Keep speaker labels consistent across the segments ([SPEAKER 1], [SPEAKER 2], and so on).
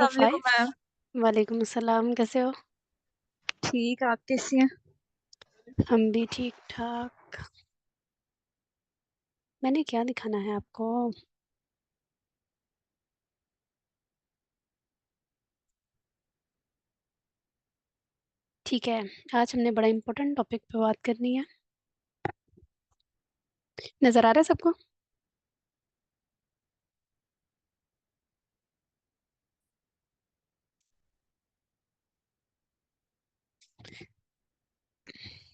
[SPEAKER 1] अस्सलाम वालेकुम
[SPEAKER 2] 5।
[SPEAKER 1] मैम।
[SPEAKER 2] वालेकुम अस्सलाम, कैसे हो?
[SPEAKER 1] ठीक, आप कैसी हैं?
[SPEAKER 2] हम भी ठीक-ठाक। मैंने क्या दिखाना है आपको? ठीक है, आज हमने बड़ा इम्पोर्टेंट टॉपिक पे बात करनी है। नज़र आ रहा है सबको?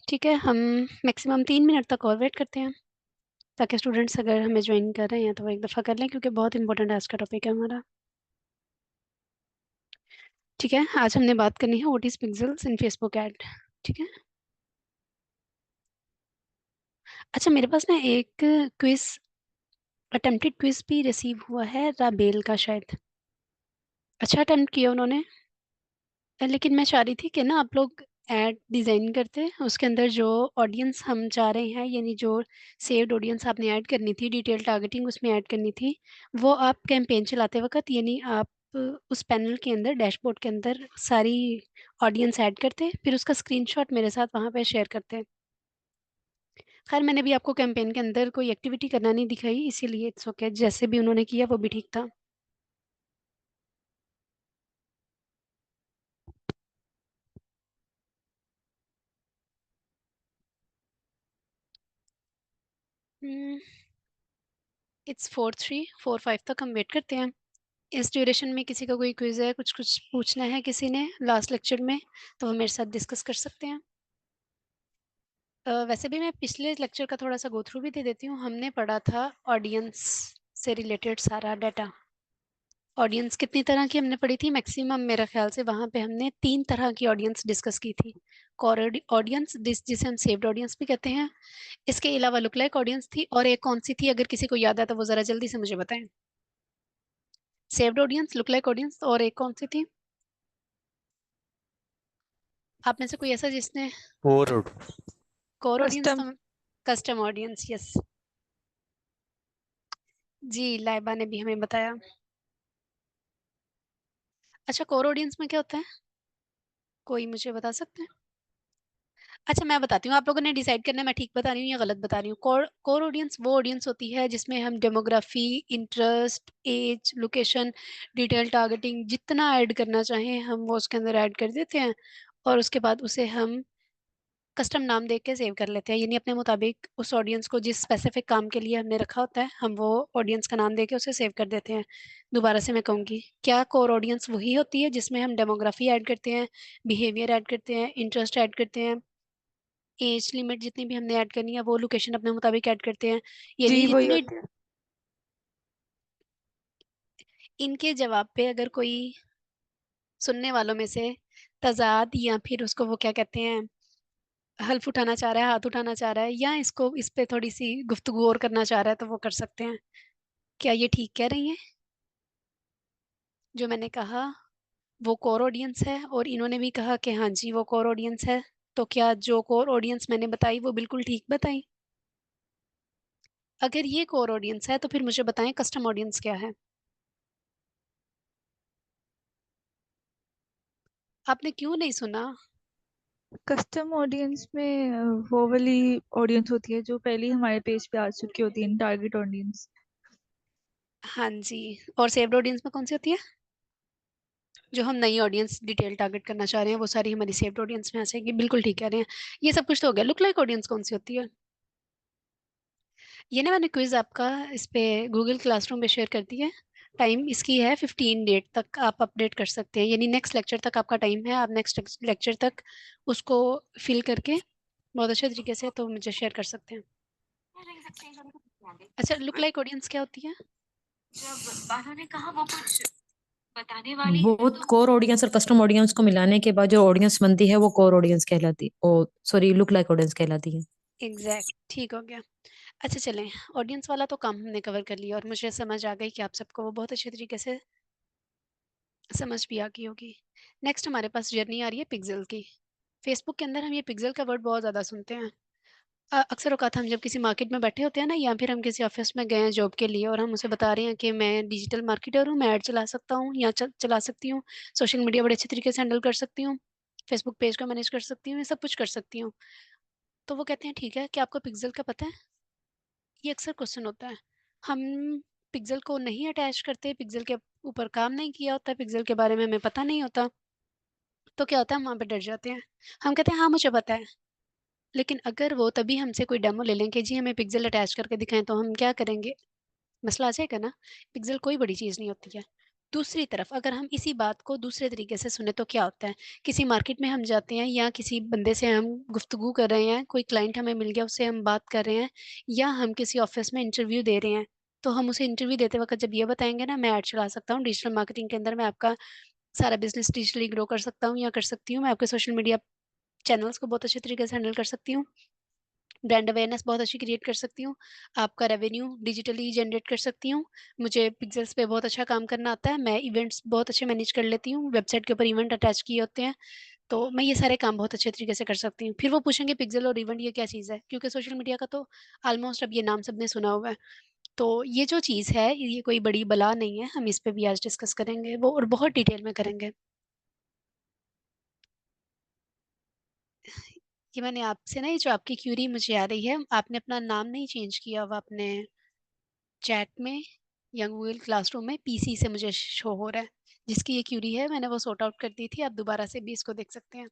[SPEAKER 2] ठीक है, हम मैक्सिमम 3 मिनट तक और वेट करते हैं, ताकि स्टूडेंट्स अगर हमें जॉइन कर रहे हैं तो वो एक दफ़ा कर लें, क्योंकि बहुत इम्पोर्टेंट आज का टॉपिक है हमारा। ठीक है, आज हमने बात करनी है what is pixels in Facebook ad. ठीक है? अच्छा, मेरे पास ना एक क्विज़ अटेम्प्टेड क्विज़ भी रिसीव हुआ है राबेल का शायद। अच्छा अटेम्प्ट किया उन्होंने। लेकिन मैं चाह रही थी कि ना आप लोग ऐड डिज़ाइन करते, उसके अंदर जो ऑडियंस हम चाह रहे हैं, यानी जो सेव्ड ऑडियंस आपने ऐड करनी थी, डिटेल टारगेटिंग उसमें ऐड करनी थी, वो आप कैंपेन चलाते वक़्त, यानी आप उस पैनल के अंदर, डैशबोर्ड के अंदर सारी ऑडियंस ऐड करते, फिर उसका स्क्रीनशॉट मेरे साथ वहाँ पे शेयर करते। खैर मैंने भी आपको कैंपेन के अंदर कोई एक्टिविटी करना नहीं दिखाई, इसीलिए इट्स ओके, जैसे भी उन्होंने किया वो भी ठीक था। इट्स 4:03, 4:05 तक हम वेट करते हैं। इस ड्यूरेशन में किसी का कोई क्विज़ है, कुछ पूछना है किसी ने लास्ट लेक्चर में, तो वो मेरे साथ डिस्कस कर सकते हैं। वैसे भी मैं पिछले लेक्चर का थोड़ा-सा गो थ्रू भी दे देती हूँ। हमने पढ़ा था ऑडियंस से रिलेटेड सारा डाटा। ऑडियंस कितनी तरह की हमने पढ़ी थी? मैक्सिमम मेरा ख़्याल से वहाँ पे हमने 3 तरह की ऑडियंस डिस्कस की थी। कोर ऑडियंस जिसे हम सेव्ड ऑडियंस भी कहते हैं। इसके अलावा लुक लाइक ऑडियंस थी, और एक कौन-सी थी? अगर किसी को याद है तो वो ज़रा जल्दी से मुझे बताएँ। Saved audience, look like audience, और एक कौन-सी थी? आप में से कोई ऐसा जिसने
[SPEAKER 3] कोर
[SPEAKER 2] कोर ऑडियंस
[SPEAKER 1] कस्टम।
[SPEAKER 2] तो कस्टम ऑडियंस, यस जी, लाइबा ने भी हमें बताया। अच्छा, कोर ऑडियंस में क्या होता है? कोई मुझे बता सकते हैं? अच्छा मैं बताती हूँ, आप लोगों ने डिसाइड करना है मैं ठीक बता रही हूँ या गलत बता रही हूँ। कोर कोर ऑडियंस वो ऑडियंस होती है जिसमें हम demography, interest, age, location, detail targeting जितना ऐड करना चाहें हम वो उसके अंदर ऐड कर देते हैं, और उसके बाद उसे हम कस्टम नाम देके सेव कर लेते हैं, यानी अपने मुताबिक उस ऑडियंस को जिस स्पेसिफिक काम के लिए हमने रखा होता है, हम वो ऑडियंस का नाम देके उसे सेव कर देते हैं। दोबारा से मैं कहूँगी, क्या कोर ऑडियंस वही होती है जिसमें हम डेमोग्राफी ऐड करते हैं, बिहेवियर ऐड करते हैं, इंटरेस्ट ऐड करते हैं, एज लिमिट जितनी भी हमने ऐड करनी है, वो लोकेशन अपने मुताबिक ऐड करते हैं, यानी
[SPEAKER 1] जी, वही
[SPEAKER 2] जितनी।
[SPEAKER 1] होती है।
[SPEAKER 2] इनके जवाब पे अगर कोई सुनने वालों में से तजाद, या फिर उसको वो क्या कहते हैं, हल्फ उठाना चाह रहा है, हाथ उठाना चाह रहा है, या इसको इस पे थोड़ी सी गुफ्तगू और करना चाह रहा है, तो वो कर सकते हैं। क्या ये ठीक कह रही हैं? जो मैंने कहा वो कोर ऑडियंस है, और इन्होंने भी कहा कि हाँ जी वो कोर ऑडियंस है, तो क्या जो कोर ऑडियंस मैंने बताई वो बिल्कुल ठीक बताई? अगर ये कोर ऑडियंस है तो फिर मुझे बताएं कस्टम ऑडियंस क्या है? आपने क्यों नहीं सुना?
[SPEAKER 1] कस्टम ऑडियंस में वो वाली ऑडियंस होती है जो पहले ही हमारे पेज पे आ चुकी होती है, टारगेट ऑडियंस।
[SPEAKER 2] हाँ जी। और सेव्ड ऑडियंस में कौन सी होती है? जो हम नई ऑडियंस डिटेल टारगेट करना चाह रहे हैं वो सारी हमारी सेव्ड ऑडियंस में आ जाएगी, बिल्कुल ठीक कह रहे हैं। ये सब कुछ तो हो गया। लुक लाइक ऑडियंस कौन सी होती है? ये ना मैंने क्विज आपका इस पे गूगल क्लासरूम पे शेयर कर दी है। टाइम इसकी है 15 डेट तक आप अपडेट कर सकते हैं, यानी नेक्स्ट लेक्चर तक आपका टाइम है, आप नेक्स्ट लेक्चर तक उसको फिल करके बहुत अच्छे तरीके से तो मुझे शेयर कर सकते हैं। अच्छा, लुक लाइक ऑडियंस क्या होती है? जब बानो ने कहा वो कुछ बताने वाली है
[SPEAKER 4] वो
[SPEAKER 2] तो
[SPEAKER 4] कोर ऑडियंस और कस्टम ऑडियंस को मिलाने के बाद जो ऑडियंस बनती है वो कोर ऑडियंस कहलाती, ओ सॉरी, लुक लाइक ऑडियंस कहलाती है।
[SPEAKER 2] एग्जैक्ट ठीक हो गया। अच्छा चलें, ऑडियंस वाला तो काम हमने कवर कर लिया, और मुझे समझ आ गई कि आप सबको वो बहुत अच्छे तरीके से समझ भी आ गई होगी। नेक्स्ट हमारे पास जर्नी आ रही है पिक्सल की। फेसबुक के अंदर हम ये पिक्सल का वर्ड बहुत ज़्यादा सुनते हैं। अक्सर औकात हम जब किसी मार्केट में बैठे होते हैं ना, या फिर हम किसी ऑफिस में गए हैं जॉब के लिए और हम उसे बता रहे हैं कि मैं डिजिटल मार्केटर हूँ, मैं ऐड चला सकता हूँ या चला सकती हूँ, सोशल मीडिया बड़े अच्छे तरीके से हैंडल कर सकती हूँ, फेसबुक पेज का मैनेज कर सकती हूँ, ये सब कुछ कर सकती हूँ। तो वो कहते हैं ठीक है, क्या आपको पिक्सल का पता है? ये अक्सर क्वेश्चन होता है। हम पिक्सल को नहीं अटैच करते, पिक्सल के ऊपर काम नहीं किया होता, पिक्सल के बारे में हमें पता नहीं होता, तो क्या होता है, हम वहाँ पे डर जाते हैं। हम कहते हैं हाँ मुझे पता है, लेकिन अगर वो तभी हमसे कोई डेमो ले लें कि जी हमें पिक्सल अटैच करके दिखाएं, तो हम क्या करेंगे? मसला आ जाएगा ना। पिक्सल कोई बड़ी चीज़ नहीं होती है। दूसरी तरफ अगर हम इसी बात को दूसरे तरीके से सुने तो क्या होता है, किसी मार्केट में हम जाते हैं या किसी बंदे से हम गुफ्तगू कर रहे हैं, कोई क्लाइंट हमें मिल गया, उससे हम बात कर रहे हैं, या हम किसी ऑफिस में इंटरव्यू दे रहे हैं, तो हम उसे इंटरव्यू देते वक्त जब ये बताएंगे ना, मैं ऐड चला सकता हूँ डिजिटल मार्केटिंग के अंदर, मैं आपका सारा बिजनेस डिजिटली ग्रो कर सकता हूँ या कर सकती हूँ, मैं आपके सोशल मीडिया चैनल्स को बहुत अच्छे तरीके से हैंडल कर सकती हूँ, ब्रांड अवेयरनेस बहुत अच्छी क्रिएट कर सकती हूँ, आपका रेवेन्यू डिजिटली जनरेट कर सकती हूँ, मुझे पिक्सेल्स पे बहुत अच्छा काम करना आता है, मैं इवेंट्स बहुत अच्छे मैनेज कर लेती हूँ, वेबसाइट के ऊपर इवेंट अटैच किए होते हैं, तो मैं ये सारे काम बहुत अच्छे तरीके से कर सकती हूँ। फिर वो पूछेंगे पिक्सल और इवेंट ये क्या चीज़ है, क्योंकि सोशल मीडिया का तो ऑलमोस्ट अब ये नाम सबने सुना हुआ है। तो ये जो चीज़ है ये कोई बड़ी बला नहीं है, हम इस पे भी आज डिस्कस करेंगे वो, और बहुत डिटेल में करेंगे। कि मैंने आपसे ना, ये जो आपकी क्यूरी मुझे आ रही है, आपने अपना नाम नहीं चेंज किया हुआ अपने चैट में या गूगल क्लासरूम में, पीसी से मुझे शो हो रहा है। जिसकी ये क्यूरी है मैंने वो सॉर्ट आउट कर दी थी, आप दोबारा से भी इसको देख सकते हैं।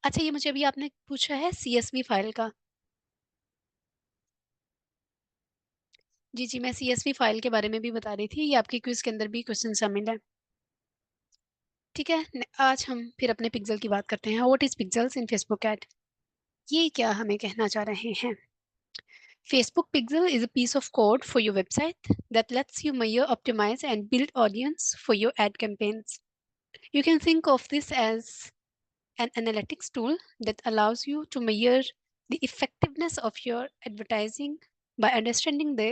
[SPEAKER 2] अच्छा, ये मुझे अभी आपने पूछा है सीएसवी फाइल का। जी जी, मैं सीएसवी फाइल के बारे में भी बता रही थी, ये आपके क्विज के अंदर भी क्वेश्चन शामिल है। ठीक है, आज हम फिर अपने पिक्सल की बात करते हैं। What is pixels in Facebook ad? ये क्या हमें कहना चाह रहे हैं? Facebook Pixel is a piece of code for your website that lets you measure, optimize, and build audience for your ad campaigns. You can think of this as an analytics tool that allows you to measure the effectiveness of your advertising by understanding the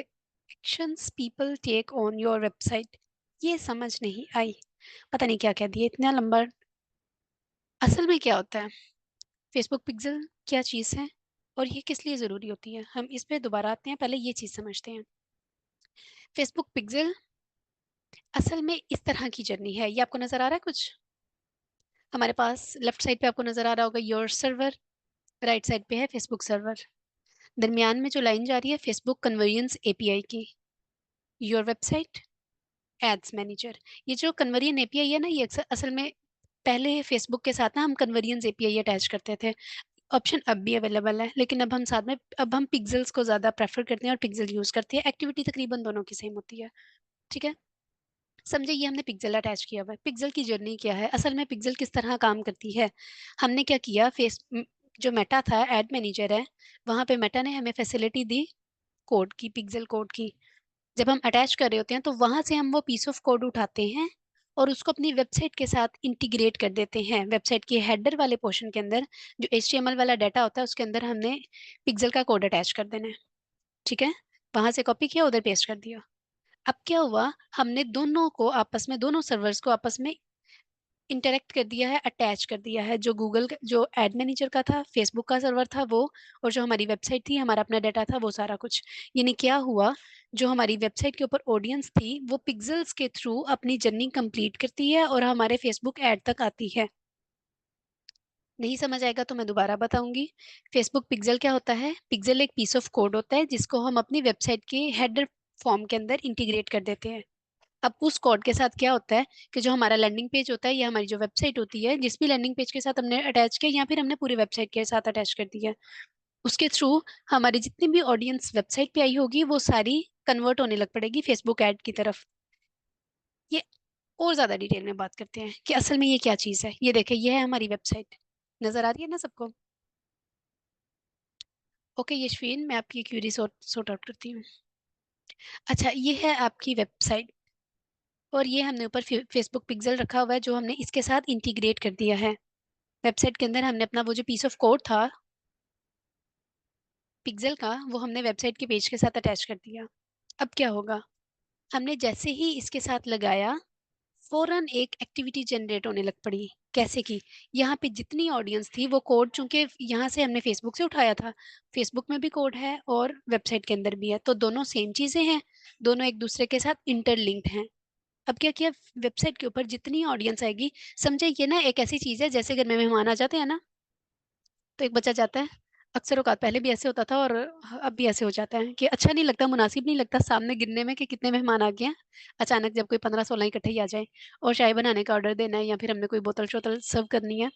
[SPEAKER 2] actions people take on your website. ये समझ नहीं आई, पता नहीं क्या कह दिया इतना लंबा। असल में क्या होता है, फेसबुक पिक्सल क्या चीज़ है और ये किस लिए ज़रूरी होती है, हम इस पे दोबारा आते हैं, पहले ये चीज़ समझते हैं। फेसबुक पिक्सल असल में इस तरह की जर्नी है, ये आपको नज़र आ रहा है कुछ? हमारे पास लेफ्ट साइड पे आपको नज़र आ रहा होगा योर सर्वर, राइट साइड पे है फेसबुक सर्वर, दरमियान में जो लाइन जा रही है फेसबुक कन्वर्जेंस एपीआई की, योर वेबसाइट, एड्स मैनेजर। ये जो कन्वर्जन एपीआई है ना, ये असल में पहले फेसबुक के साथ ना हम कन्वर्जेंस एपीआई अटैच करते थे, ऑप्शन अब भी अवेलेबल है, लेकिन अब हम साथ में अब हम पिक्सल्स को ज़्यादा प्रेफर करते हैं और पिक्सल यूज़ करते हैं, एक्टिविटी तकरीबन दोनों की सेम होती है। ठीक है, समझे, ये हमने पिक्सल अटैच किया हुआ है। पिक्सल की जर्नी क्या है, असल में पिक्सल किस तरह काम करती है? हमने क्या किया, जो मेटा था एड मैनेजर है, वहां पे मेटा ने हमें फैसिलिटी दी कोड की, पिक्सल कोड की। जब हम अटैच कर रहे होते हैं तो वहां से हम वो पीस ऑफ कोड उठाते हैं और उसको अपनी वेबसाइट के साथ इंटीग्रेट कर देते हैं। वेबसाइट के हेडर वाले पोर्शन के अंदर जो HTML वाला डाटा होता है उसके अंदर हमने पिक्सल का कोड अटैच कर देना है। ठीक है, वहां से कॉपी किया, उधर पेस्ट कर दिया। अब क्या हुआ, हमने दोनों को आपस में, दोनों सर्वर्स को आपस में इंटरेक्ट कर दिया है, अटैच कर दिया है। जो जो एड मैनेजर का था, फेसबुक का सर्वर था वो, और जो हमारी वेबसाइट थी, हमारा अपना डाटा था, वो सारा कुछ। यानी क्या हुआ, जो हमारी वेबसाइट के ऊपर ऑडियंस थी वो पिक्सल्स के थ्रू अपनी जर्नी कंप्लीट करती है और हमारे फेसबुक ऐड तक आती है। नहीं समझ आएगा तो मैं दोबारा बताऊंगी। फेसबुक पिक्सल क्या होता है, पिक्सल एक पीस ऑफ कोड होता है जिसको हम अपनी वेबसाइट के हेडर फॉर्म के अंदर इंटीग्रेट कर देते हैं। अब उस कोड के साथ क्या होता है कि जो हमारा लैंडिंग पेज होता है या हमारी जो वेबसाइट होती है, जिस भी लैंडिंग पेज के साथ हमने अटैच किया या फिर हमने पूरी वेबसाइट के साथ अटैच कर दिया, उसके थ्रू हमारी जितनी भी ऑडियंस वेबसाइट पे आई होगी वो सारी कन्वर्ट होने लग पड़ेगी फेसबुक ऐड की तरफ। ये और ज्यादा डिटेल में बात करते हैं कि असल में ये क्या चीज है। ये देखें, ये है हमारी वेबसाइट, नजर आ रही है ना सबको? ओके यशवीन, मैं आपकी क्यूरी सॉर्ट आउट करती हूँ। अच्छा, ये है आपकी वेबसाइट और ये हमने ऊपर फेसबुक पिक्सल रखा हुआ है जो हमने इसके साथ इंटीग्रेट कर दिया है। वेबसाइट के अंदर हमने अपना वो जो पीस ऑफ कोड था पिक्सल का, वो हमने वेबसाइट के पेज के साथ अटैच कर दिया। अब क्या होगा, हमने जैसे ही इसके साथ लगाया, फौरन एक एक्टिविटी जनरेट होने लग पड़ी। कैसे की? यहाँ पे जितनी ऑडियंस थी वो कोड, चूंकि यहाँ से हमने फेसबुक से उठाया था, फेसबुक में भी कोड है और वेबसाइट के अंदर भी है, तो दोनों सेम चीजें हैं, दोनों एक दूसरे के साथ इंटरलिंक्ड हैं। अब क्या किया, वेबसाइट के ऊपर जितनी ऑडियंस आएगी, समझे ये ना एक ऐसी चीज है जैसे घर में मेहमान आ जाते हैं ना, तो एक बच्चा जाता है, अक्सर औकात पहले भी ऐसे होता था और अब भी ऐसे हो जाता है कि अच्छा नहीं लगता, मुनासिब नहीं लगता सामने गिनने में कि कितने मेहमान आ गए हैं। अचानक जब कोई 15-16 इकट्ठे ही आ जाए और चाय बनाने का ऑर्डर देना है या फिर हमने कोई बोतल शोतल सर्व करनी है,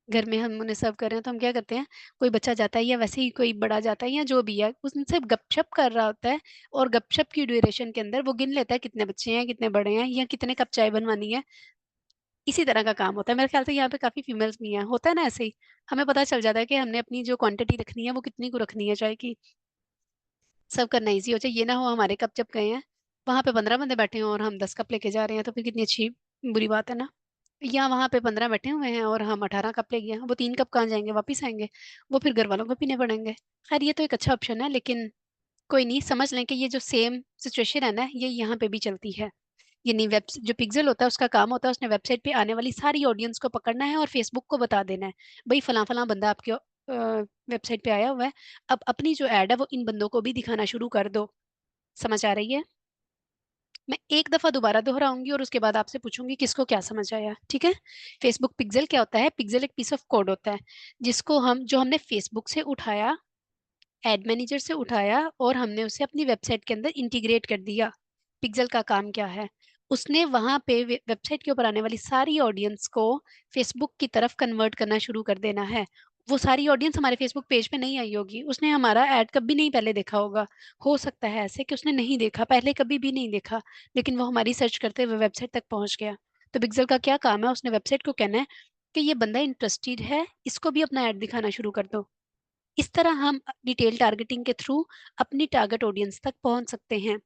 [SPEAKER 2] घर में हम उन्हें सर्व कर रहे हैं, तो हम क्या करते हैं, कोई बच्चा जाता है या वैसे ही कोई बड़ा जाता है या जो भी है, उनसे गपशप कर रहा होता है और गपशप की ड्यूरेशन के अंदर वो गिन लेता है कितने बच्चे हैं, कितने बड़े हैं या कितने कप चाय बनवानी है। इसी तरह का काम होता है, मेरे ख्याल से यहाँ पे काफी फीमेल्स भी हैं, होता है ना ऐसे ही, हमें पता चल जाता है कि हमने अपनी जो क्वांटिटी रखनी है वो कितनी को रखनी है चाय की, सर्व करना ईजी हो जाए। ये ना हो हमारे कप जब गए हैं वहां पे 15 बंदे बैठे हैं और हम 10 कप लेके जा रहे हैं, तो फिर कितनी अच्छी बुरी बात है ना। या वहां पे 15 बैठे हुए हैं और हम 18 कप ले गए हैं, वो 3 कप कहाँ जाएंगे, वापिस आएंगे, वो फिर घर वालों को पीने पड़ेंगे। खैर ये तो एक अच्छा ऑप्शन है, लेकिन कोई नहीं, समझ लें कि ये जो सेम सिचुएशन है ना, ये यहाँ पे भी चलती है। ये नहीं, वेब जो पिक्सल होता है उसका काम होता है उसने वेबसाइट पे आने वाली सारी ऑडियंस को पकड़ना है और फेसबुक को बता देना है, भाई फला फला बंदा आपके वेबसाइट पे आया हुआ है, अब अपनी जो ऐड है वो इन बंदों को भी दिखाना शुरू कर दो। समझ आ रही है? मैं एक दफा दोबारा दोहराऊंगी और उसके बाद आपसे पूछूंगी किसको क्या समझ आया, ठीक है? फेसबुक पिक्सल क्या होता है? पिक्सल एक पीस ऑफ कोड होता है जिसको हम, जो हमने फेसबुक से उठाया, एड मैनेजर से उठाया और हमने उसे अपनी वेबसाइट के अंदर इंटीग्रेट कर दिया। पिक्सल का काम क्या है? उसने वहां पे वेबसाइट के ऊपर आने वाली सारी ऑडियंस को फेसबुक की तरफ कन्वर्ट करना शुरू कर देना है। वो सारी ऑडियंस हमारे फेसबुक पेज पे नहीं आई होगी, उसने हमारा ऐड कभी नहीं पहले देखा होगा, हो सकता है ऐसे कि उसने नहीं देखा पहले, कभी भी नहीं देखा, लेकिन वो हमारी सर्च करते हुए वेबसाइट तक पहुंच गया। तो पिक्सल का क्या काम है? उसने वेबसाइट को कहना है कि ये बंदा इंटरेस्टेड है, इसको भी अपना ऐड दिखाना शुरू कर दो। इस तरह हम डिटेल टारगेटिंग के थ्रू अपनी टारगेट ऑडियंस तक पहुंच सकते हैं।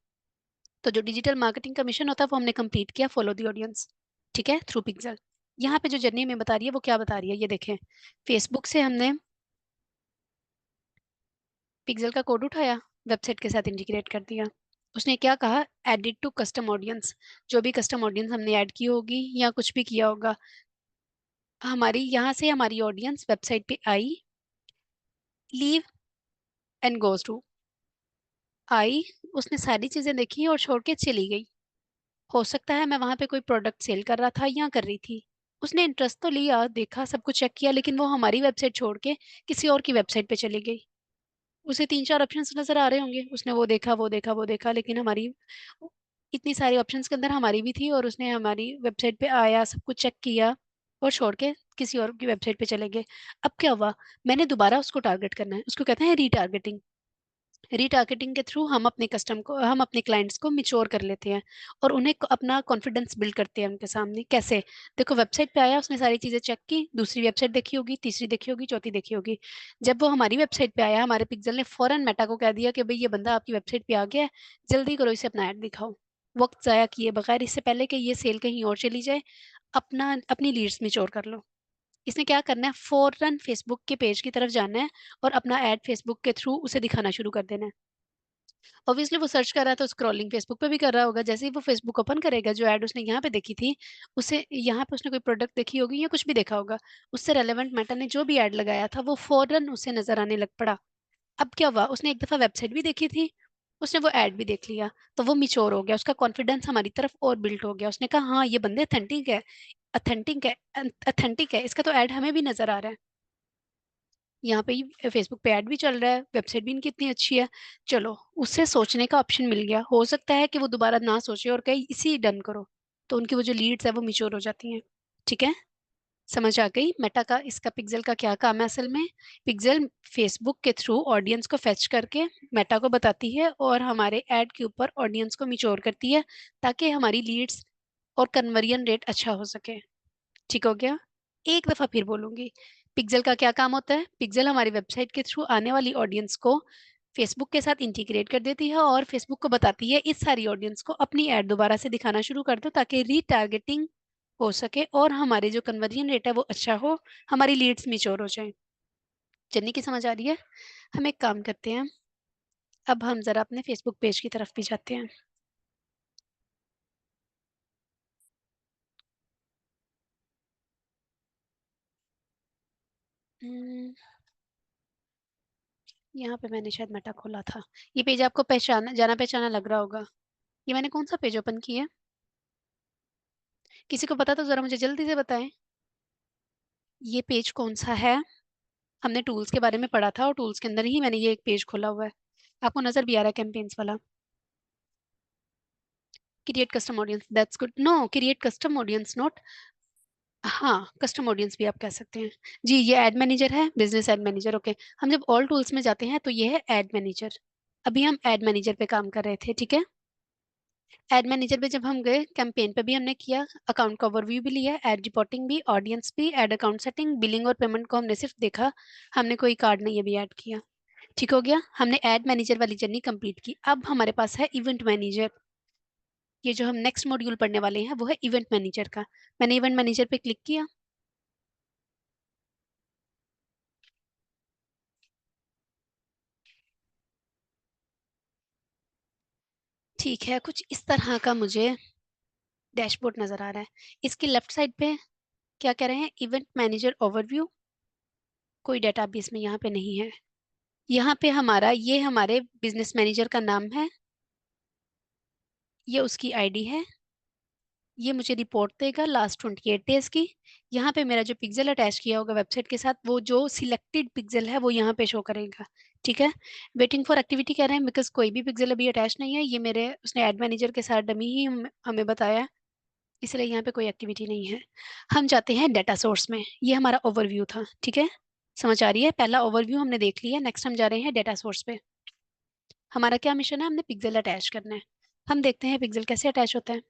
[SPEAKER 2] तो जो डिजिटल मार्केटिंग का मिशन होता है वो हमने कंप्लीट किया, फॉलो दी ऑडियंस, ठीक है, थ्रू पिक्सल। यहाँ पे जो जर्नी में बता रही है वो क्या बता रही है, ये देखें, फेसबुक से हमने पिक्सल का कोड उठाया, वेबसाइट के साथ इंटीग्रेट कर दिया। उसने क्या कहा, एडिट टू कस्टम ऑडियंस, जो भी कस्टम ऑडियंस हमने ऐड की होगी या कुछ भी किया होगा, हमारी यहाँ से हमारी ऑडियंस वेबसाइट पे आई, लीव एंड गोज टू, आई, उसने सारी चीजें देखी और छोड़ के चली गई। हो सकता है मैं वहां पे कोई प्रोडक्ट सेल कर रहा था या कर रही थी, उसने इंटरेस्ट तो लिया, देखा, सब कुछ चेक किया, लेकिन वो हमारी वेबसाइट छोड़ के किसी और की वेबसाइट पे चली गई। उसे 3-4 ऑप्शंस नजर आ रहे होंगे, उसने वो देखा वो देखा वो देखा, लेकिन हमारी इतनी सारी ऑप्शंस के अंदर हमारी भी थी और उसने हमारी वेबसाइट पे आया, सब कुछ चेक किया और छोड़ के किसी और की वेबसाइट पे चले गए। अब क्या हुआ, मैंने दोबारा उसको टारगेट करना है, उसको कहते हैं रीटारगेटिंग। रीटारगेटिंग के थ्रू हम अपने कस्टम को, हम अपने क्लाइंट्स को मिच्योर कर लेते हैं और उन्हें अपना कॉन्फिडेंस बिल्ड करते हैं उनके सामने। कैसे? देखो, वेबसाइट पे आया, उसने सारी चीजें चेक की, दूसरी वेबसाइट देखी होगी, तीसरी देखी होगी, चौथी देखी होगी, जब वो हमारी वेबसाइट पे आया, हमारे पिक्सल ने फौरन मेटा को कह दिया कि भाई ये बंदा आपकी वेबसाइट पे आ गया है, जल्दी करो इसे अपना ऐड दिखाओ। वक्त जाया किए बगैर, इससे पहले कि ये सेल कहीं और चली जाए, अपनी लीड्स मिच्योर कर लो। इसने क्या करना है, फौरन फेसबुक के पेज की तरफ जाना है और अपना ऐड फेसबुक के थ्रू उसे दिखाना शुरू कर देना है। ऑब्वियसली वो सर्च कर रहा है तो स्क्रॉलिंग फेसबुक पे भी कर रहा होगा, जैसे ही वो फेसबुक ओपन करेगा, जो ऐड उसने यहाँ पे देखी थी, उसे यहाँ पे उसने कोई प्रोडक्ट देखी होगी या कुछ भी देखा होगा, उससे रेलेवेंट मेटा ने जो भी ऐड लगाया था वो फौरन उसे नजर आने लग पड़ा। अब क्या हुआ, उसने एक दफा वेबसाइट भी देखी थी, उसने वो ऐड भी देख लिया, तो वो मिच्योर हो गया, उसका कॉन्फिडेंस हमारी तरफ और बिल्ड हो गया, उसने कहा हाँ ये बंदे अथेंटिक है, अथेंटिक है, अथेंटिक है, इसका तो ऐड हमें भी नजर आ रहा है, यहाँ पे ही फेसबुक पे ऐड भी चल रहा है, वेबसाइट भी इनकी इतनी अच्छी है, चलो उससे सोचने का ऑप्शन मिल गया। हो सकता है कि वो दोबारा ना सोचे और कहे इसी डन करो, तो उनकी वो जो लीड्स है वो मिच्योर हो जाती हैं। ठीक है, समझ आ गई मेटा का, इसका पिक्सल का क्या काम है असल में? पिक्सल फेसबुक के थ्रू ऑडियंस को फेच करके मेटा को बताती है और हमारे ऐड के ऊपर ऑडियंस को मिच्योर करती है, ताकि हमारी लीड्स और कन्वर्जन रेट अच्छा हो सके। ठीक हो गया? एक दफा फिर बोलूंगी, पिक्सल का क्या काम होता है? पिक्सल हमारी वेबसाइट के थ्रू आने वाली ऑडियंस को फेसबुक के साथ इंटीग्रेट कर देती है और फेसबुक को बताती है इस सारी ऑडियंस को अपनी ऐड दोबारा से दिखाना शुरू कर दो, ताकि रीटारगेटिंग हो सके और हमारे जो कन्वर्जन रेट है वो अच्छा हो, हमारी लीड्स मिच्योर हो जाए। जन्नी की समझ आ रही है? हम एक काम करते हैं, अब हम जरा अपने फेसबुक पेज की तरफ भी जाते हैं। यहाँ पे मैंने शायद मेटा खोला था। ये पेज आपको पहचाना जाना पहचाना लग रहा होगा। ये मैंने कौन सा पेज ओपन किया? किसी को पता तो जरा मुझे जल्दी से बताएं। ये पेज कौन सा है? हमने टूल्स के बारे में पढ़ा था और टूल्स के अंदर ही मैंने ये एक पेज खोला हुआ है। आपको नजर भी आ रहा है कैंपेन्स वाला? Create custom audience, that's good. No, create custom audience not, हाँ कस्टम ऑडियंस भी आप कह सकते हैं जी। ये एड मैनेजर है, बिजनेस एड मैनेजर। ओके, हम जब ऑल टूल्स में जाते हैं तो ये है एड मैनेजर। अभी हम एड मैनेजर पे काम कर रहे थे, ठीक है। एड मैनेजर पे जब हम गए, कैंपेन पे भी हमने किया, अकाउंट का ओवरव्यू भी लिया, एड रिपोर्टिंग भी, ऑडियंस भी, एड अकाउंट सेटिंग, बिलिंग और पेमेंट को हमने सिर्फ देखा, हमने कोई कार्ड नहीं अभी ऐड किया। ठीक हो गया, हमने एड मैनेजर वाली जर्नी कंप्लीट की। अब हमारे पास है इवेंट मैनेजर। ये जो हम नेक्स्ट मॉड्यूल पढ़ने वाले हैं वो है इवेंट मैनेजर का। मैंने इवेंट मैनेजर पे क्लिक किया। ठीक है, कुछ इस तरह का मुझे डैशबोर्ड नजर आ रहा है। इसकी लेफ्ट साइड पे क्या कह रहे हैं? Event manager overview. कोई डेटाबेस में यहाँ पे नहीं है। यहाँ पे हमारा, ये हमारे बिजनेस मैनेजर का नाम है, ये उसकी आईडी है, ये मुझे रिपोर्ट देगा लास्ट 28 डेज की। यहाँ पे मेरा जो पिक्सल अटैच किया होगा वेबसाइट के साथ, वो जो सिलेक्टेड पिक्सल है वो यहाँ पे शो करेगा। ठीक है, वेटिंग फॉर एक्टिविटी कह रहे हैं बिकॉज कोई भी पिक्सल अभी अटैच नहीं है। ये मेरे उसने एड मैनेजर के साथ डमी ही हमें बताया, इसलिए यहाँ पे कोई एक्टिविटी नहीं है। हम जाते हैं डाटा सोर्स में। ये हमारा ओवरव्यू था, ठीक है, समझ आ रही है? पहला ओवरव्यू हमने देख लिया, नेक्स्ट हम जा रहे हैं डाटा सोर्स पे। हमारा क्या मिशन है? हमने पिक्सल अटैच करना है। हम देखते हैं पिक्सल कैसे अटैच होता है।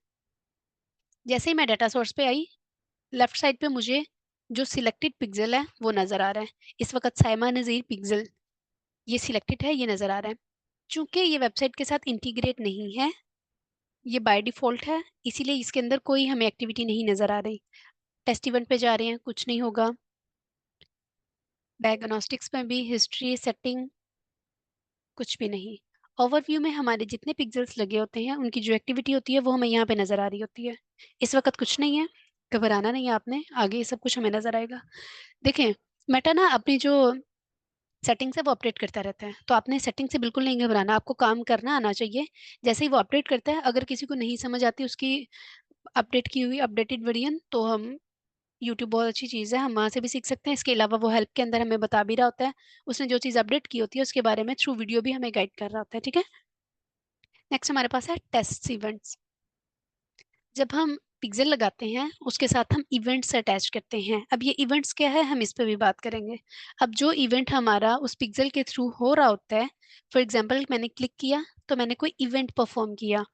[SPEAKER 2] जैसे ही मैं डाटा सोर्स पे आई, लेफ्ट साइड पे मुझे जो सिलेक्टेड पिक्सल है वो नजर आ रहा है। इस वक्त साइमा नजीर पिक्सल ये सिलेक्टेड है, ये नजर आ रहा है। चूंकि ये वेबसाइट के साथ इंटीग्रेट नहीं है, ये बाय डिफॉल्ट है, इसीलिए इसके अंदर कोई हमें एक्टिविटी नहीं नजर आ रही। टेस्ट इवेंट पे जा रहे हैं, कुछ नहीं होगा। डायग्नोस्टिक्स में भी, हिस्ट्री, सेटिंग, कुछ भी नहीं। ओवरव्यू में हमारे जितने पिक्सेल्स लगे होते हैं उनकी जो एक्टिविटी होती है वो हमें यहाँ पे नजर आ रही होती है। इस वक्त कुछ नहीं है, घबराना नहीं है आपने, आगे सब कुछ हमें नजर आएगा। देखें, मेटा ना अपनी जो सेटिंग्स है वो अपडेट करता रहता है, तो आपने सेटिंग से बिल्कुल नहीं घबराना, आपको काम करना आना चाहिए। जैसे ही वो अपडेट करता है, अगर किसी को नहीं समझ आती उसकी अपडेट की हुई अपडेटेड वर्जन, तो हम, यूट्यूब बहुत अच्छी चीज़ है, हम वहाँ से भी सीख सकते हैं। इसके अलावा वो हेल्प के अंदर हमें बता भी रहा होता है, उसने जो चीज़ अपडेट की होती है उसके बारे में थ्रू वीडियो भी हमें गाइड कर रहा होता है। ठीक है, नेक्स्ट हमारे पास है टेस्ट इवेंट्स। जब हम पिक्सल लगाते हैं उसके साथ हम इवेंट्स अटैच करते हैं। अब ये इवेंट्स क्या है, हम इस पे भी बात करेंगे। अब जो इवेंट हमारा उस पिक्सल के थ्रू हो रहा होता है, फॉर एग्जांपल मैंने क्लिक किया तो मैंने कोई इवेंट परफॉर्म किया,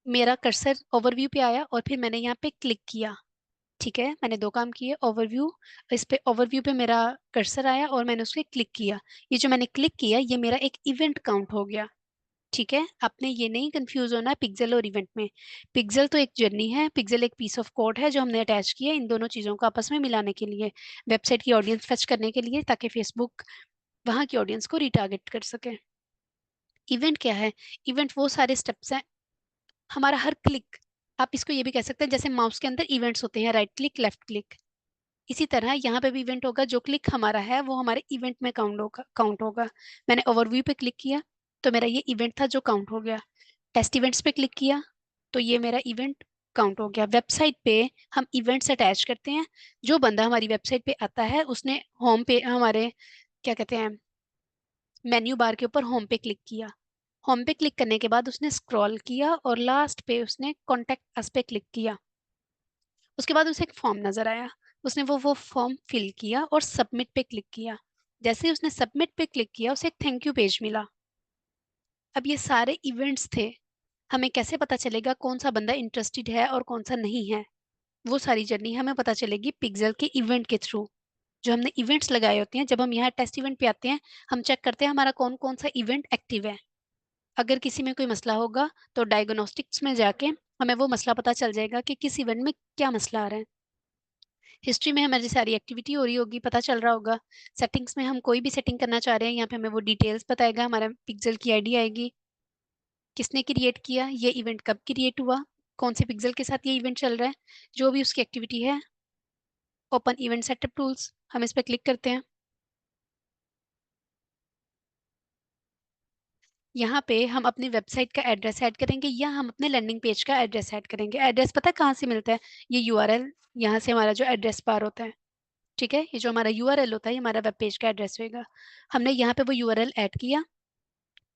[SPEAKER 2] मेरा कर्सर ओवरव्यू पे आया और फिर मैंने यहाँ पे क्लिक किया। ठीक है, मैंने दो काम किए, ओवरव्यू, इस पे ओवरव्यू पे मेरा कर्सर आया और मैंने उस पर क्लिक किया। ये जो मैंने क्लिक किया ये मेरा एक इवेंट काउंट हो गया। ठीक है, आपने ये नहीं कंफ्यूज होना पिक्सल और इवेंट में। पिक्सल तो एक जर्नी है, पिक्सल एक पीस ऑफ कोड है जो हमने अटैच किया इन दोनों चीजों को आपस में मिलाने के लिए, वेबसाइट की ऑडियंस फेच करने के लिए, ताकि फेसबुक वहां की ऑडियंस को रिटारगेट कर सके। इवेंट क्या है? इवेंट वो सारे स्टेप्स हैं, हमारा हर क्लिक, आप इसको ये भी कह सकते हैं जैसे माउस के अंदर इवेंट्स होते हैं, राइट क्लिक, लेफ्ट क्लिक, इसी तरह यहाँ पे भी इवेंट होगा। जो क्लिक हमारा है वो हमारे इवेंट में काउंट होगा। मैंने ओवरव्यू पे क्लिक किया तो मेरा ये इवेंट था जो काउंट हो गया। टेस्ट इवेंट्स पे क्लिक किया तो ये मेरा इवेंट काउंट हो गया। वेबसाइट पे हम इवेंट्स अटैच करते हैं। जो बंदा हमारी वेबसाइट पे आता है उसने होम पे हमारे, क्या कहते हैं, मेन्यू बार के ऊपर होम पे क्लिक किया। होम पे क्लिक करने के बाद उसने स्क्रॉल किया और लास्ट पे उसने कॉन्टेक्ट अस पे क्लिक किया। उसके बाद उसे एक फॉर्म नजर आया, उसने वो फॉर्म फिल किया और सबमिट पे क्लिक किया। जैसे ही उसने सबमिट पे क्लिक किया उसे एक थैंक यू पेज मिला। अब ये सारे इवेंट्स थे, हमें कैसे पता चलेगा कौन सा बंदा इंटरेस्टेड है और कौन सा नहीं है? वो सारी जर्नी हमें पता चलेगी पिक्सल के इवेंट के थ्रू। जो हमने इवेंट्स लगाए होते हैं, जब हम यहाँ टेस्ट इवेंट पे आते हैं हम चेक करते हैं हमारा कौन कौन सा इवेंट एक्टिव है। अगर किसी में कोई मसला होगा तो डायग्नोस्टिक्स में जाके हमें वो मसला पता चल जाएगा कि किस इवेंट में क्या मसला आ रहा है। हिस्ट्री में हमारी सारी एक्टिविटी हो रही होगी, पता चल रहा होगा। सेटिंग्स में हम कोई भी सेटिंग करना चाह रहे हैं, यहाँ पे हमें वो डिटेल्स बताएगा, हमारा पिक्सल की आईडी आएगी, किसने क्रिएट किया, ये इवेंट कब क्रिएट हुआ, कौन से पिक्सल के साथ ये इवेंट चल रहा है, जो भी उसकी एक्टिविटी है। ओपन इवेंट सेटअप टूल्स, हम इस पर क्लिक करते हैं। यहाँ पे हम अपनी वेबसाइट का एड्रेस ऐड करेंगे या हम अपने लैंडिंग पेज का एड्रेस ऐड करेंगे। एड्रेस पता है कहाँ से मिलता है? ये यूआरएल, यहाँ से हमारा जो एड्रेस बार होता है, ठीक है, ये जो हमारा यूआरएल होता है ये हमारा वेब पेज का एड्रेस होगा। हमने यहाँ पे वो यूआरएल ऐड किया,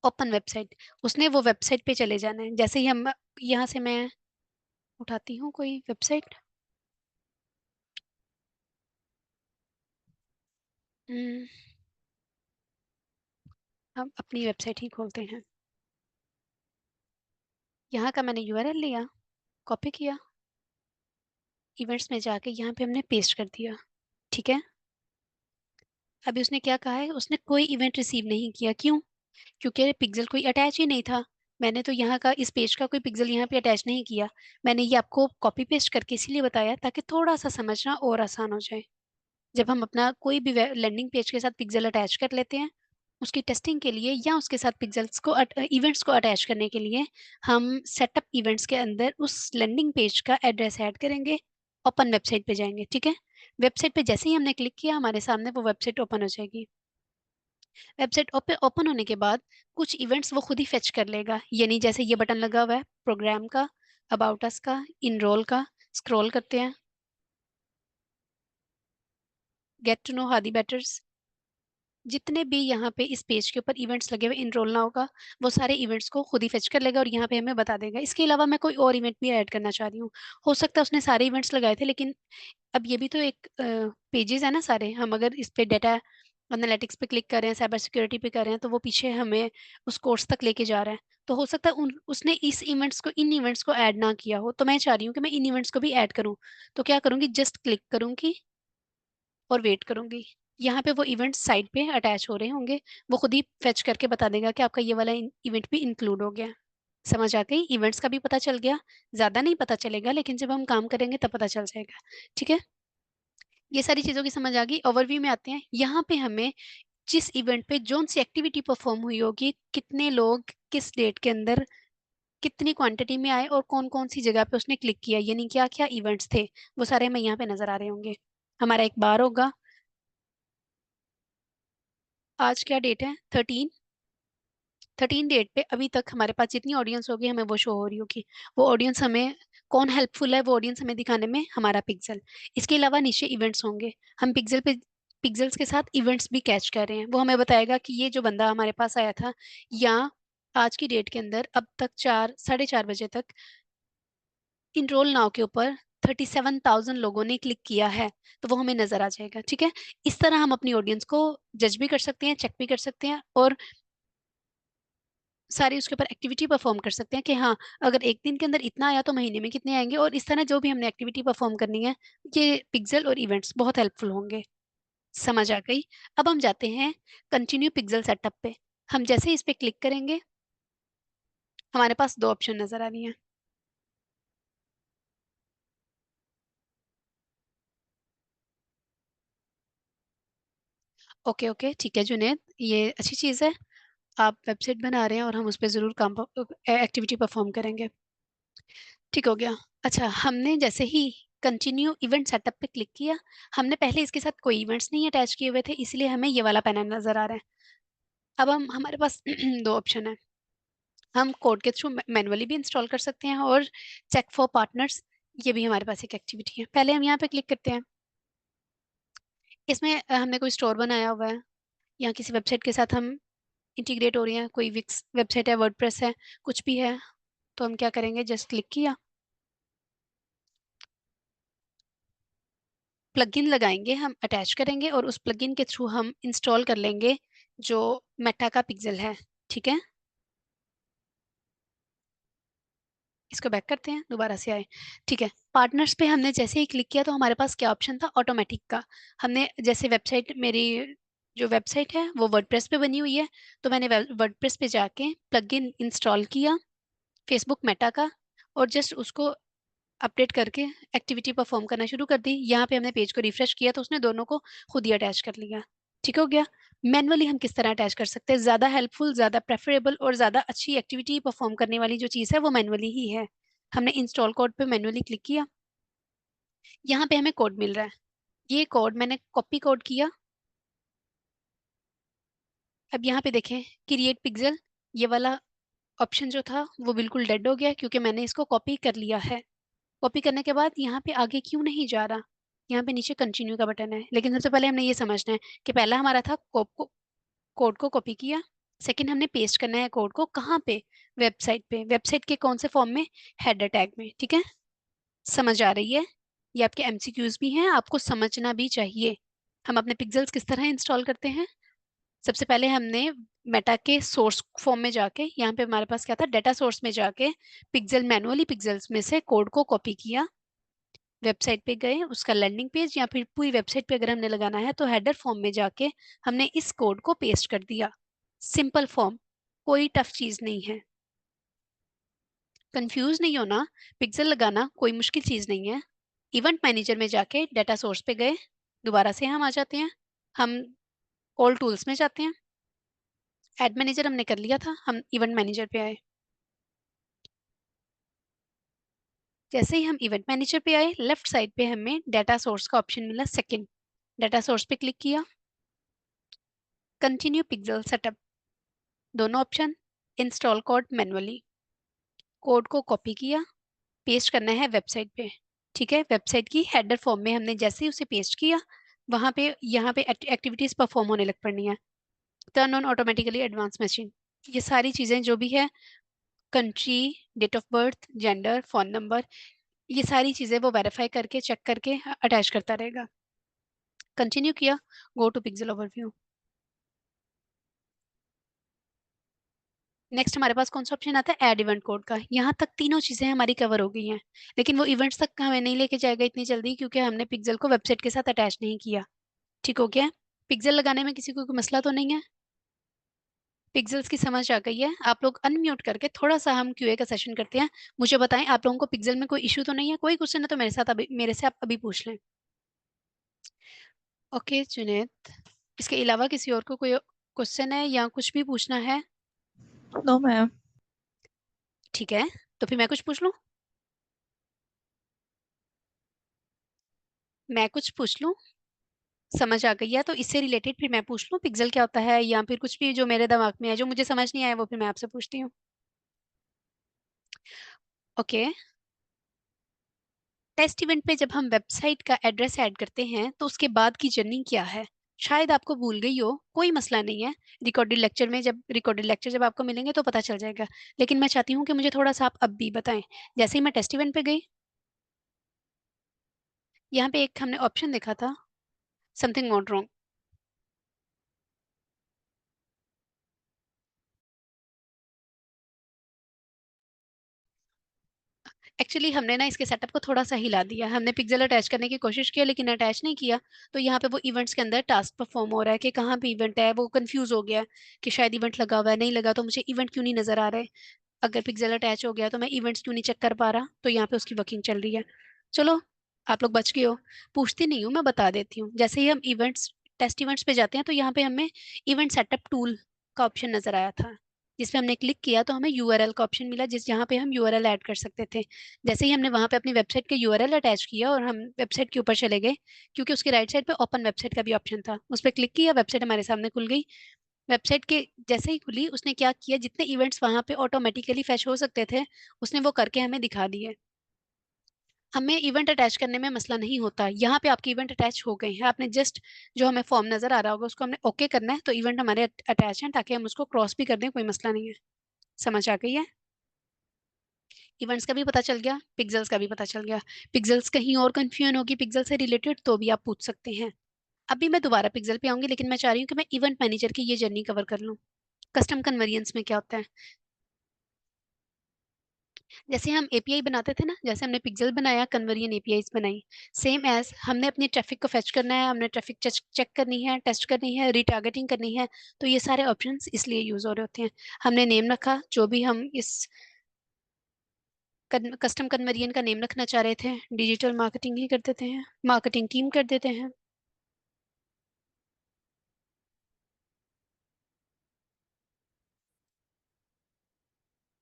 [SPEAKER 2] ओपन वेबसाइट, उसने वो वेबसाइट पे चले जाना है। जैसे ही हम यहाँ से मैं उठाती हूँ कोई वेबसाइट, हम अपनी वेबसाइट ही खोलते हैं। यहाँ का मैंने यूआरएल लिया, कॉपी किया, इवेंट्स में जाके यहाँ पे हमने पेस्ट कर दिया, ठीक है। अभी उसने क्या कहा है, उसने कोई इवेंट रिसीव नहीं किया। क्यों? क्योंकि पिक्सल कोई अटैच ही नहीं था। मैंने तो यहाँ का इस पेज का कोई पिक्सल यहाँ पे अटैच नहीं किया। मैंने ये आपको कॉपी पेस्ट करके इसीलिए बताया ताकि थोड़ा सा समझना और आसान हो जाए। जब हम अपना कोई भी लैंडिंग पेज के साथ पिक्सल अटैच कर लेते हैं, उसकी टेस्टिंग के लिए या उसके साथ पिक्सल्स को इवेंट्स को अटैच करने के लिए हम सेटअप इवेंट्स के अंदर उस लैंडिंग पेज का एड्रेस ऐड करेंगे, ओपन वेबसाइट पे जाएंगे, ठीक है। वेबसाइट पे जैसे ही हमने क्लिक किया हमारे सामने वो वेबसाइट ओपन हो जाएगी। वेबसाइट ओपन होने के बाद कुछ इवेंट्स वो खुद ही फेच कर लेगा, यानी जैसे ये बटन लगा हुआ है प्रोग्राम का, अबाउट अस का, इनरोल का, स्क्रॉल करते हैं, गेट टू नो हादी बेटर्स, जितने भी यहाँ पे इस पेज के ऊपर इवेंट्स लगे हुए इनरोल ना होगा वो सारे इवेंट्स को खुद ही फेच कर लेगा और यहाँ पे हमें बता देगा। इसके अलावा मैं कोई और इवेंट भी ऐड करना चाह रही हूँ, हो सकता है उसने सारे इवेंट्स लगाए थे, लेकिन अब ये भी तो एक पेजेस है ना सारे, हम अगर इस पे डेटा एनालिटिक्स पे क्लिक कर रहे हैं, साइबर सिक्योरिटी पे कर रहे हैं, तो वो पीछे हमें उस कोर्स तक लेके जा रहा है। तो हो सकता है उसने इस इवेंट्स को इन इवेंट्स को ऐड ना किया हो, तो मैं चाह रही हूँ कि मैं इन इवेंट्स को भी ऐड करूँ। तो क्या करूँगी, जस्ट क्लिक करूँगी और वेट करूंगी। यहाँ पे वो इवेंट साइड पे अटैच हो रहे होंगे, वो खुद ही फेच करके बता देगा कि आपका ये वाला इवेंट भी इंक्लूड हो गया। समझ आ गई? इवेंट्स का भी पता चल गया, ज्यादा नहीं पता चलेगा लेकिन जब हम काम करेंगे तब पता चल जाएगा, ठीक है। ये सारी चीजों की समझ आ गई। ओवरव्यू में आते हैं। यहाँ पे हमें जिस इवेंट पे जोन सी एक्टिविटी परफॉर्म हुई होगी, कितने लोग किस डेट के अंदर कितनी क्वांटिटी में आए और कौन कौन सी जगह पे उसने क्लिक किया, यानी क्या क्या इवेंट्स थे, वो सारे हमें यहाँ पे नजर आ रहे होंगे। हमारा एक बार होगा, आज क्या डेट है, 13 डेट पे अभी तक हमारे पास जितनी ऑडियंस होगी हमें वो शो हो रही होगी। वो ऑडियंस हमें कौन हेल्पफुल है, वो ऑडियंस हमें दिखाने में हमारा पिक्सल। इसके अलावा नीचे इवेंट्स होंगे, हम पिक्सल्स के साथ इवेंट्स भी कैच कर रहे हैं। वो हमें बताएगा कि ये जो बंदा हमारे पास आया था, या आज की डेट के अंदर अब तक 4 साढ़े 4 बजे तक इनरोल नाउ के ऊपर 37,000 लोगों ने क्लिक किया है, तो वो हमें नजर आ जाएगा, ठीक है। इस तरह हम अपनी ऑडियंस को जज भी कर सकते हैं, चेक भी कर सकते हैं और सारी उसके ऊपर एक्टिविटी परफॉर्म कर सकते हैं कि हाँ, अगर एक दिन के अंदर इतना आया तो महीने में कितने आएंगे, और इस तरह जो भी हमने एक्टिविटी परफॉर्म करनी है, ये पिक्सल और इवेंट्स बहुत हेल्पफुल होंगे। समझ आ गई? अब हम जाते हैं कंटिन्यू पिक्सल सेटअप पे। हम जैसे ही इस पे क्लिक करेंगे हमारे पास दो ऑप्शन नजर आ रही हैं। ओके ओके, ठीक है जुनेद, ये अच्छी चीज़ है, आप वेबसाइट बना रहे हैं और हम उस पर जरूर काम एक्टिविटी परफॉर्म करेंगे। ठीक हो गया। अच्छा, हमने जैसे ही कंटिन्यू इवेंट सेटअप पे क्लिक किया, हमने पहले इसके साथ कोई इवेंट्स नहीं अटैच किए हुए थे, इसलिए हमें ये वाला पैनल नजर आ रहा है। अब हम हमारे पास दो ऑप्शन है, हम कोड के थ्रू मैनुअली भी इंस्टॉल कर सकते हैं और चेक फॉर पार्टनर्स, ये भी हमारे पास एक एक्टिविटी है। पहले हम यहाँ पे क्लिक करते हैं। इसमें हमने कोई स्टोर बनाया हुआ है या किसी वेबसाइट के साथ हम इंटीग्रेट हो रही हैं, कोई विक्स वेबसाइट है, वर्डप्रेस है, कुछ भी है, तो हम क्या करेंगे, जस्ट क्लिक किया, प्लगइन लगाएंगे, हम अटैच करेंगे और उस प्लगइन के थ्रू हम इंस्टॉल कर लेंगे जो मेटा का पिक्सल है, ठीक है। इसको बैक करते हैं, दोबारा से आए, ठीक है। पार्टनर्स पे हमने जैसे ही क्लिक किया तो हमारे पास क्या ऑप्शन था, ऑटोमेटिक का। हमने जैसे वेबसाइट, मेरी जो वेबसाइट है वो वर्डप्रेस पे बनी हुई है, तो मैंने वर्डप्रेस पे जाके प्लगइन इंस्टॉल किया फेसबुक मेटा का, और जस्ट उसको अपडेट करके एक्टिविटी परफॉर्म करना शुरू कर दी। यहाँ पे हमने पेज को रिफ्रेश किया तो उसने दोनों को खुद ही अटैच कर लिया, ठीक हो गया। मैनुअली हम किस तरह अटैच कर सकते हैं, ज्यादा हेल्पफुल, ज्यादा प्रेफरेबल और ज्यादा अच्छी एक्टिविटी परफॉर्म करने वाली जो चीज है वो मैनुअली ही है। हमने इंस्टॉल कोड पे मैनुअली क्लिक किया, यहाँ पे हमें कोड मिल रहा है, ये कोड मैंने कॉपी कोड किया। अब यहाँ पे देखें क्रिएट पिक्सल, ये वाला ऑप्शन जो था वो बिल्कुल डेड हो गया क्योंकि मैंने इसको कॉपी कर लिया है। कॉपी करने के बाद यहाँ पे आगे क्यों नहीं जा रहा? यहाँ पे नीचे कंटिन्यू का बटन है, लेकिन सबसे पहले हमने ये समझना है कि पहला हमारा था कोड को कॉपी किया, सेकंड हमने पेस्ट करना है कोड को कहाँ पे? वेबसाइट पे। वेबसाइट के कौन से फॉर्म में? हेडर टैग में। ठीक है, समझ आ रही है? ये आपके एमसीक्यूज भी हैं, आपको समझना भी चाहिए। हम अपने पिक्सेल्स किस तरह इंस्टॉल करते हैं? सबसे पहले हमने मेटा के सोर्स फॉर्म में जाके, यहाँ पे हमारे पास क्या था, डेटा सोर्स में जाके पिक्सेल मैनुअली पिक्सेल्स में से कोड को कॉपी किया, वेबसाइट पे गए, उसका लैंडिंग पेज या फिर पूरी वेबसाइट पे अगर हमने लगाना है तो हेडर फॉर्म में जाके हमने इस कोड को पेस्ट कर दिया। सिंपल फॉर्म, कोई टफ चीज नहीं है। कंफ्यूज नहीं होना, पिक्सेल लगाना कोई मुश्किल चीज नहीं है। इवेंट मैनेजर में जाके डेटा सोर्स पे गए, दोबारा से हम आ जाते हैं, हम ऑल टूल्स में जाते हैं, एड मैनेजर हमने कर लिया था, हम इवेंट मैनेजर पे आए। जैसे ही हम इवेंट मैनेजर पे आए, लेफ्ट साइड पे हमें डाटा सोर्स का ऑप्शन मिला, सेकंड डाटा सोर्स पे क्लिक किया, कंटिन्यू पिक्सेल सेटअप, दोनों option, install code manually, code को कॉपी किया, पेस्ट करना है वेबसाइट पे। ठीक है, वेबसाइट की हेडर फॉर्म में हमने जैसे ही उसे पेस्ट किया, वहां पे यहाँ पे एक्टिविटीज परफॉर्म होने लग पड़नी है। Turn on automatically advance machine, ये सारी चीजें जो भी है, country, date of birth, gender, phone number, ये सारी चीजें वो वेरीफाई करके चेक करके अटैच करता रहेगा। कंटिन्यू किया, go to pixel overview. Next हमारे पास कौन सा ऑप्शन आता है? ऐड इवेंट कोड का। यहाँ तक तीनों चीजें हमारी कवर हो गई हैं, लेकिन वो इवेंट्स तक हमें नहीं लेके जाएगा इतनी जल्दी क्योंकि हमने पिक्सेल को वेबसाइट के साथ अटैच नहीं किया। ठीक हो गया? पिक्सेल लगाने में किसी को कोई मसला तो नहीं है? पिक्सेल्स की समझ आ गई है? आप लोग अनम्यूट करके थोड़ा सा हम क्यूए का सेशन करते हैं, मुझे बताएं आप लोगों को पिक्सेल में कोई इशू तो नहीं है? कोई क्वेश्चन है तो मेरे साथ अभी, मेरे से आप अभी पूछ लें। ओके जुनेद, इसके अलावा किसी और को कोई क्वेश्चन है या कुछ भी पूछना है?
[SPEAKER 1] No ma'am.
[SPEAKER 2] ठीक है, तो फिर मैं कुछ पूछ लूं? मैं कुछ पूछ लूं? समझ आ गई है तो इससे रिलेटेड फिर मैं पूछ लूं पिक्सेल क्या होता है, या फिर कुछ भी जो मेरे दिमाग में है जो मुझे समझ नहीं आया वो फिर मैं आपसे पूछती हूँ। ओके, टेस्ट इवेंट पे जब हम वेबसाइट का एड्रेस ऐड करते हैं तो उसके बाद की जर्नी क्या है? शायद आपको भूल गई हो, कोई मसला नहीं है, रिकॉर्डेड लेक्चर जब आपको मिलेंगे तो पता चल जाएगा, लेकिन मैं चाहती हूँ कि मुझे थोड़ा सा आप अब भी बताएं। जैसे ही मैं टेस्ट इवेंट पे गई, यहाँ पे एक हमने ऑप्शन देखा था, समथिंग नॉट रॉन्ग। एक्चुअली हमने ना इसके सेटअप को थोड़ा सा हिला दिया, हमने पिक्सेल अटैच करने की कोशिश की लेकिन अटैच नहीं किया, तो यहाँ पे वो इवेंट्स के अंदर टास्क परफॉर्म हो रहा है कि कहाँ पे इवेंट है, वो कंफ्यूज हो गया कि शायद इवेंट लगा हुआ है, नहीं लगा तो मुझे इवेंट क्यों नहीं नजर आ रहा है, अगर पिक्सेल अटैच हो गया तो मैं इवेंट्स क्यों नहीं चेक कर पा रहा, तो यहाँ पे उसकी वर्किंग चल रही है। चलो, आप लोग बच गए हो, पूछती नहीं हूँ, मैं बता देती हूँ। जैसे ही हम इवेंट्स, टेस्ट इवेंट्स पे जाते हैं तो यहाँ पे हमें इवेंट सेटअप टूल का ऑप्शन नजर आया था, जिस पे हमने क्लिक किया तो हमें यूआरएल का ऑप्शन मिला, जिस जहाँ पे हम यूआरएल ऐड कर सकते थे। जैसे ही हमने वहां पे अपनी वेबसाइट के यूआरएल अटैच किया और हम वेबसाइट के ऊपर चले गए, क्योंकि उसके राइट साइड पे ओपन वेबसाइट का भी ऑप्शन था, उस पर क्लिक किया, वेबसाइट हमारे सामने खुल गई। वेबसाइट के जैसे ही खुली, उसने क्या किया, जितने इवेंट्स वहां पे ऑटोमेटिकली फैच हो सकते थे उसने वो करके हमें दिखा दिए। हमें इवेंट अटैच करने में मसला नहीं होता, यहाँ पे आपके इवेंट अटैच हो गए हैं, आपने जस्ट जो हमें फॉर्म नजर आ रहा होगा उसको हमने ओके करना है तो इवेंट हमारे अटैच हैं, ताकि हम उसको क्रॉस भी कर दें, कोई मसला नहीं है। समझ आ गई है? इवेंट्स का भी पता चल गया, पिक्सेल्स का भी पता चल गया। पिक्सेल्स कहीं और कंफ्यूजन होगी पिक्सेल से रिलेटेड तो भी आप पूछ सकते हैं। अभी मैं दोबारा पिक्सेल पे आऊंगी, लेकिन मैं चाह रही हूँ कि मैं इवेंट मैनेजर की ये जर्नी कवर कर लूँ। कस्टम कन्वर्जेंस में क्या होता है? जैसे हम एपीआई बनाते थे ना, जैसे हमने पिक्सेल बनाया, कन्वर्जन एपीआई बनाई, सेम एज हमने अपनी ट्रैफिक को फेच करना है, हमने ट्रैफिक चेक करनी है, टेस्ट करनी है, रिटारगेटिंग करनी है, तो ये सारे ऑप्शंस इसलिए यूज हो रहे होते हैं। हमने नेम रखा, जो भी हम इस कस्टम कन्वर्जन का नेम रखना चाह रहे थे, डिजिटल मार्केटिंग ही कर देते हैं, मार्केटिंग टीम कर देते हैं।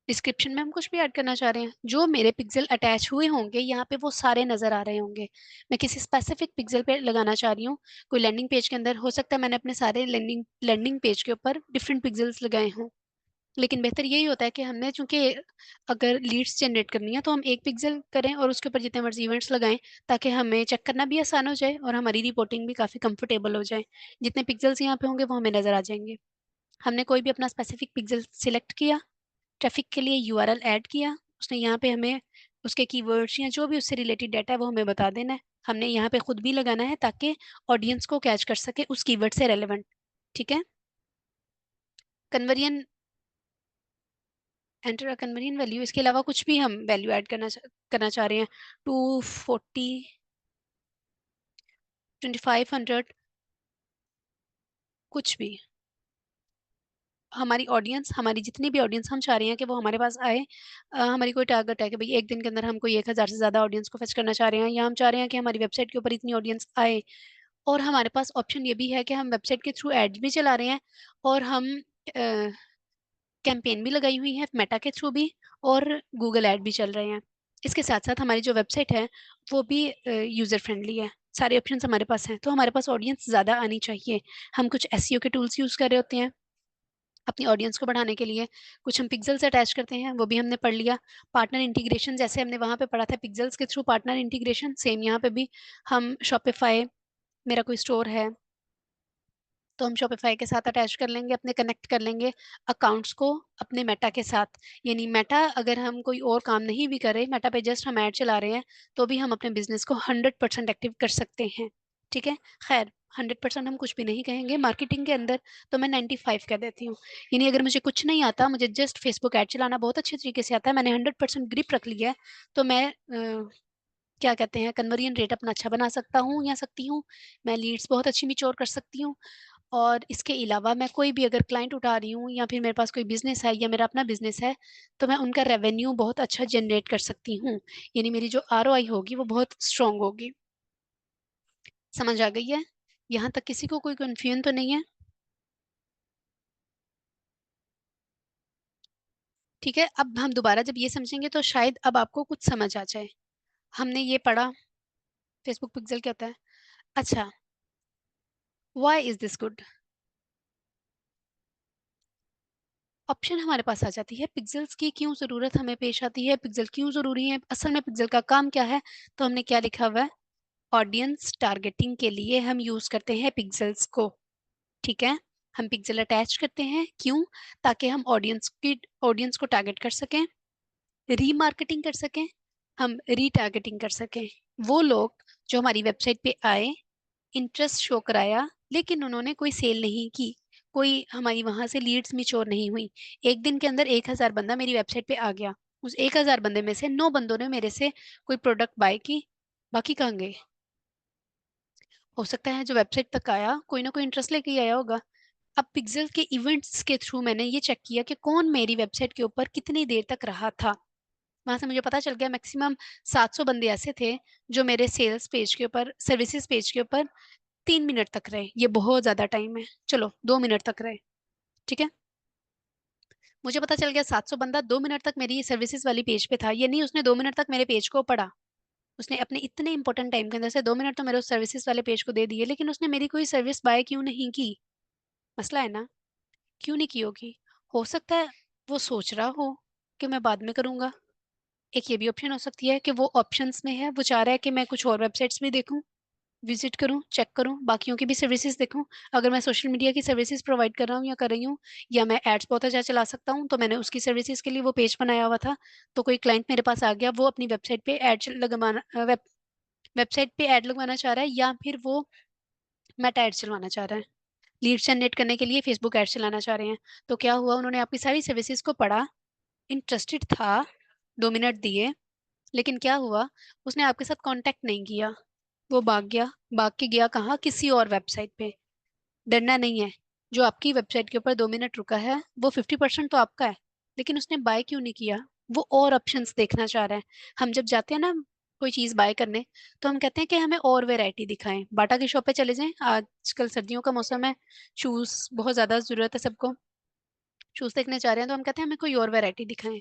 [SPEAKER 2] डिस्क्रिप्शन में हम कुछ भी ऐड करना चाह रहे हैं, जो मेरे पिक्सल अटैच हुए होंगे यहाँ पे वो सारे नजर आ रहे होंगे। मैं किसी स्पेसिफिक पिक्सल पे लगाना चाह रही हूँ, कोई लैंडिंग पेज के अंदर हो सकता है मैंने अपने सारे लैंडिंग लैंडिंग पेज के ऊपर डिफरेंट पिक्सल्स लगाए हों, लेकिन बेहतर यही होता है कि हमने, चूंकि अगर लीड्स जनरेट करनी है तो हम एक पिक्सल करें और उसके ऊपर जितने मर्जी इवेंट्स लगाएं, ताकि हमें चेक करना भी आसान हो जाए और हमारी रिपोर्टिंग भी काफ़ी कंफर्टेबल हो जाए। जितने पिक्सल्स यहाँ पे होंगे वो हमें नज़र आ जाएंगे। हमने कोई भी अपना स्पेसिफिक पिक्सल सिलेक्ट किया, ट्रैफिक के लिए यूआरएल ऐड किया, उसने यहाँ पे हमें उसके कीवर्ड्स या जो भी उससे रिलेटेड डाटा है वो हमें बता देना है। हमने यहाँ पे खुद भी लगाना है ताकि ऑडियंस को कैच कर सके उस कीवर्ड से रेलेवेंट। ठीक है। कन्वर्जन, एंटर कन्वर्जन वैल्यू, इसके अलावा कुछ भी हम वैल्यू ऐड करना चाह रहे हैं, 240, 2500, कुछ भी। हमारी ऑडियंस, हमारी जितनी भी ऑडियंस हम चाह रहे हैं कि वो हमारे पास आए, हमारी कोई टारगेट है कि भाई एक दिन के अंदर हम कोई 1000 से ज्यादा ऑडियंस को फेच करना चाह रहे हैं, या हम चाह रहे हैं कि हमारी वेबसाइट के ऊपर इतनी ऑडियंस आए। और हमारे पास ऑप्शन ये भी है कि हम वेबसाइट के थ्रू एड्स भी चला रहे हैं, और हम कैंपेन भी लगाई हुई है मेटा के थ्रू भी, और गूगल ऐड भी चल रहे हैं। इसके साथ साथ हमारी जो वेबसाइट है वो भी यूजर फ्रेंडली है। सारे ऑप्शंस हमारे पास हैं, तो हमारे पास ऑडियंस ज़्यादा आनी चाहिए। हम कुछ एसईओ के टूल्स यूज़ कर रहे होते हैं अपनी ऑडियंस को बढ़ाने के लिए, कुछ हम पिक्सल्स अटैच करते हैं, वो भी हमने पढ़ लिया। पार्टनर इंटीग्रेशन, जैसे हमने वहाँ पे पढ़ा था पिक्सल्स के थ्रू पार्टनर इंटीग्रेशन, सेम यहाँ पे भी हम शॉपिफाई, मेरा कोई स्टोर है तो हम शॉपिफाई के साथ अटैच कर लेंगे, अपने कनेक्ट कर लेंगे अकाउंट्स को अपने मेटा के साथ। यानी मेटा, अगर हम कोई और काम नहीं भी करें, मेटा पे जस्ट हम ऐड चला रहे हैं, तो भी हम अपने बिजनेस को 100% एक्टिव कर सकते हैं। ठीक है। खैर, 100% हम कुछ भी नहीं कहेंगे मार्केटिंग के अंदर, तो मैं 95 कह देती हूँ। यानी अगर मुझे कुछ नहीं आता, मुझे जस्ट फेसबुक ऐड चलाना बहुत अच्छे तरीके से आता है, मैंने 100% ग्रिप रख लिया है, तो मैं क्या कहते हैं, कन्वर्जन रेट अपना अच्छा बना सकता हूँ या सकती हूँ। मैं लीड्स बहुत अच्छी मिच्योर कर सकती हूँ। और इसके अलावा मैं कोई भी अगर क्लाइंट उठा रही हूँ, या फिर मेरे पास कोई बिजनेस है या मेरा अपना बिजनेस है, तो मैं उनका रेवेन्यू बहुत अच्छा जनरेट कर सकती हूँ। यानी मेरी जो आरओआई होगी वो बहुत स्ट्रांग होगी। समझ आ गई है? यहाँ तक किसी को कोई कंफ्यूजन तो नहीं है? ठीक है। अब हम दोबारा जब ये समझेंगे तो शायद अब आपको कुछ समझ आ जाए। हमने ये पढ़ा फेसबुक पिक्सल क्या होता है। अच्छा, why is this good? Option हमारे पास आ जाती है, पिक्सल्स की क्यों जरूरत हमें पेश आती है, पिक्सल क्यों जरूरी है, असल में पिक्सल का काम क्या है। तो हमने क्या लिखा हुआ है, ऑडियंस टारगेटिंग के लिए हम यूज करते हैं पिक्सल्स को। ठीक है। हम पिक्सल अटैच करते हैं, क्यों? ताकि हम ऑडियंस को टारगेट कर सकें, रीमार्केटिंग कर सकें, हम रीटारगेटिंग कर सकें। वो लोग जो हमारी वेबसाइट पे आए, इंटरेस्ट शो कराया, लेकिन उन्होंने कोई सेल नहीं की, कोई हमारी वहां से लीड्स मिच्योर नहीं हुई। एक दिन के अंदर 1000 बंदा मेरी वेबसाइट पे आ गया, उस 1000 बंदे में से 9 बंदों ने मेरे से कोई प्रोडक्ट बाय की, बाकी कहाँ गए? हो सकता है जो वेबसाइट तक आया कोई ना कोई इंटरेस्ट लेके ही आया होगा। अब पिक्सल के इवेंट्स के थ्रू मैंने ये चेक किया कि कौन मेरी वेबसाइट के ऊपर कितनी देर तक रहा था। वहां से मुझे पता चल गया मैक्सिमम 700 बंदे ऐसे थे जो मेरे सेल्स पेज के ऊपर, सर्विसेज पेज के ऊपर 3 मिनट तक रहे। ये बहुत ज्यादा टाइम है, चलो 2 मिनट तक रहे। ठीक है। मुझे पता चल गया 700 बंदा 2 मिनट तक मेरी सर्विसेज वाली पेज पे था, ये नहीं उसने 2 मिनट तक मेरे पेज को पढ़ा, उसने अपने इतने इंपॉर्टेंट टाइम के अंदर से 2 मिनट तो मेरे उस सर्विसेज वाले पेज को दे दिए, लेकिन उसने मेरी कोई सर्विस बाय क्यों नहीं की? मसला है ना, क्यों नहीं की होगी? हो सकता है वो सोच रहा हो कि मैं बाद में करूंगा। एक ये भी ऑप्शन हो सकती है कि वो ऑप्शंस में है, वो चाह रहा है कि मैं कुछ और वेबसाइट्स भी देखूं, विजिट करूं, चेक करूं, बाकियों की भी सर्विसेज देखूं। अगर मैं सोशल मीडिया की सर्विसेज प्रोवाइड कर रहा हूं या कर रही हूं, या मैं एड्स बहुत अच्छा चला सकता हूं, तो मैंने उसकी सर्विसेज के लिए वो पेज बनाया हुआ था, तो कोई क्लाइंट मेरे पास आ गया, वो अपनी वेबसाइट पे वेबसाइट पे एड लगवाना चाह रहा है, या फिर वो मेटा एड चलवाना चाह रहा है, लीड जनरेट करने के लिए फेसबुक एड चलाना चाह रहे हैं। तो क्या हुआ, उन्होंने आपकी सारी सर्विसेज को पढ़ा, इंटरेस्टेड था, 2 मिनट दिए, लेकिन क्या हुआ, उसने आपके साथ कांटेक्ट नहीं किया, वो भाग गया। भाग के गया कहाँ? किसी और वेबसाइट पे। डरना नहीं है, जो आपकी वेबसाइट के ऊपर 2 मिनट रुका है वो 50% तो आपका है, लेकिन उसने बाय क्यों नहीं किया? वो और ऑप्शंस देखना चाह रहा है। हम जब जाते हैं ना कोई चीज बाय करने, तो हम कहते हैं कि हमें और वैरायटी दिखाएं, बाटा की शॉप पे चले जाएं, आजकल सर्दियों का मौसम है, शूज बहुत ज्यादा जरूरत है सबको, शूज देखने जा रहे हैं, तो हम कहते हैं हमें कोई और वैरायटी दिखाएं।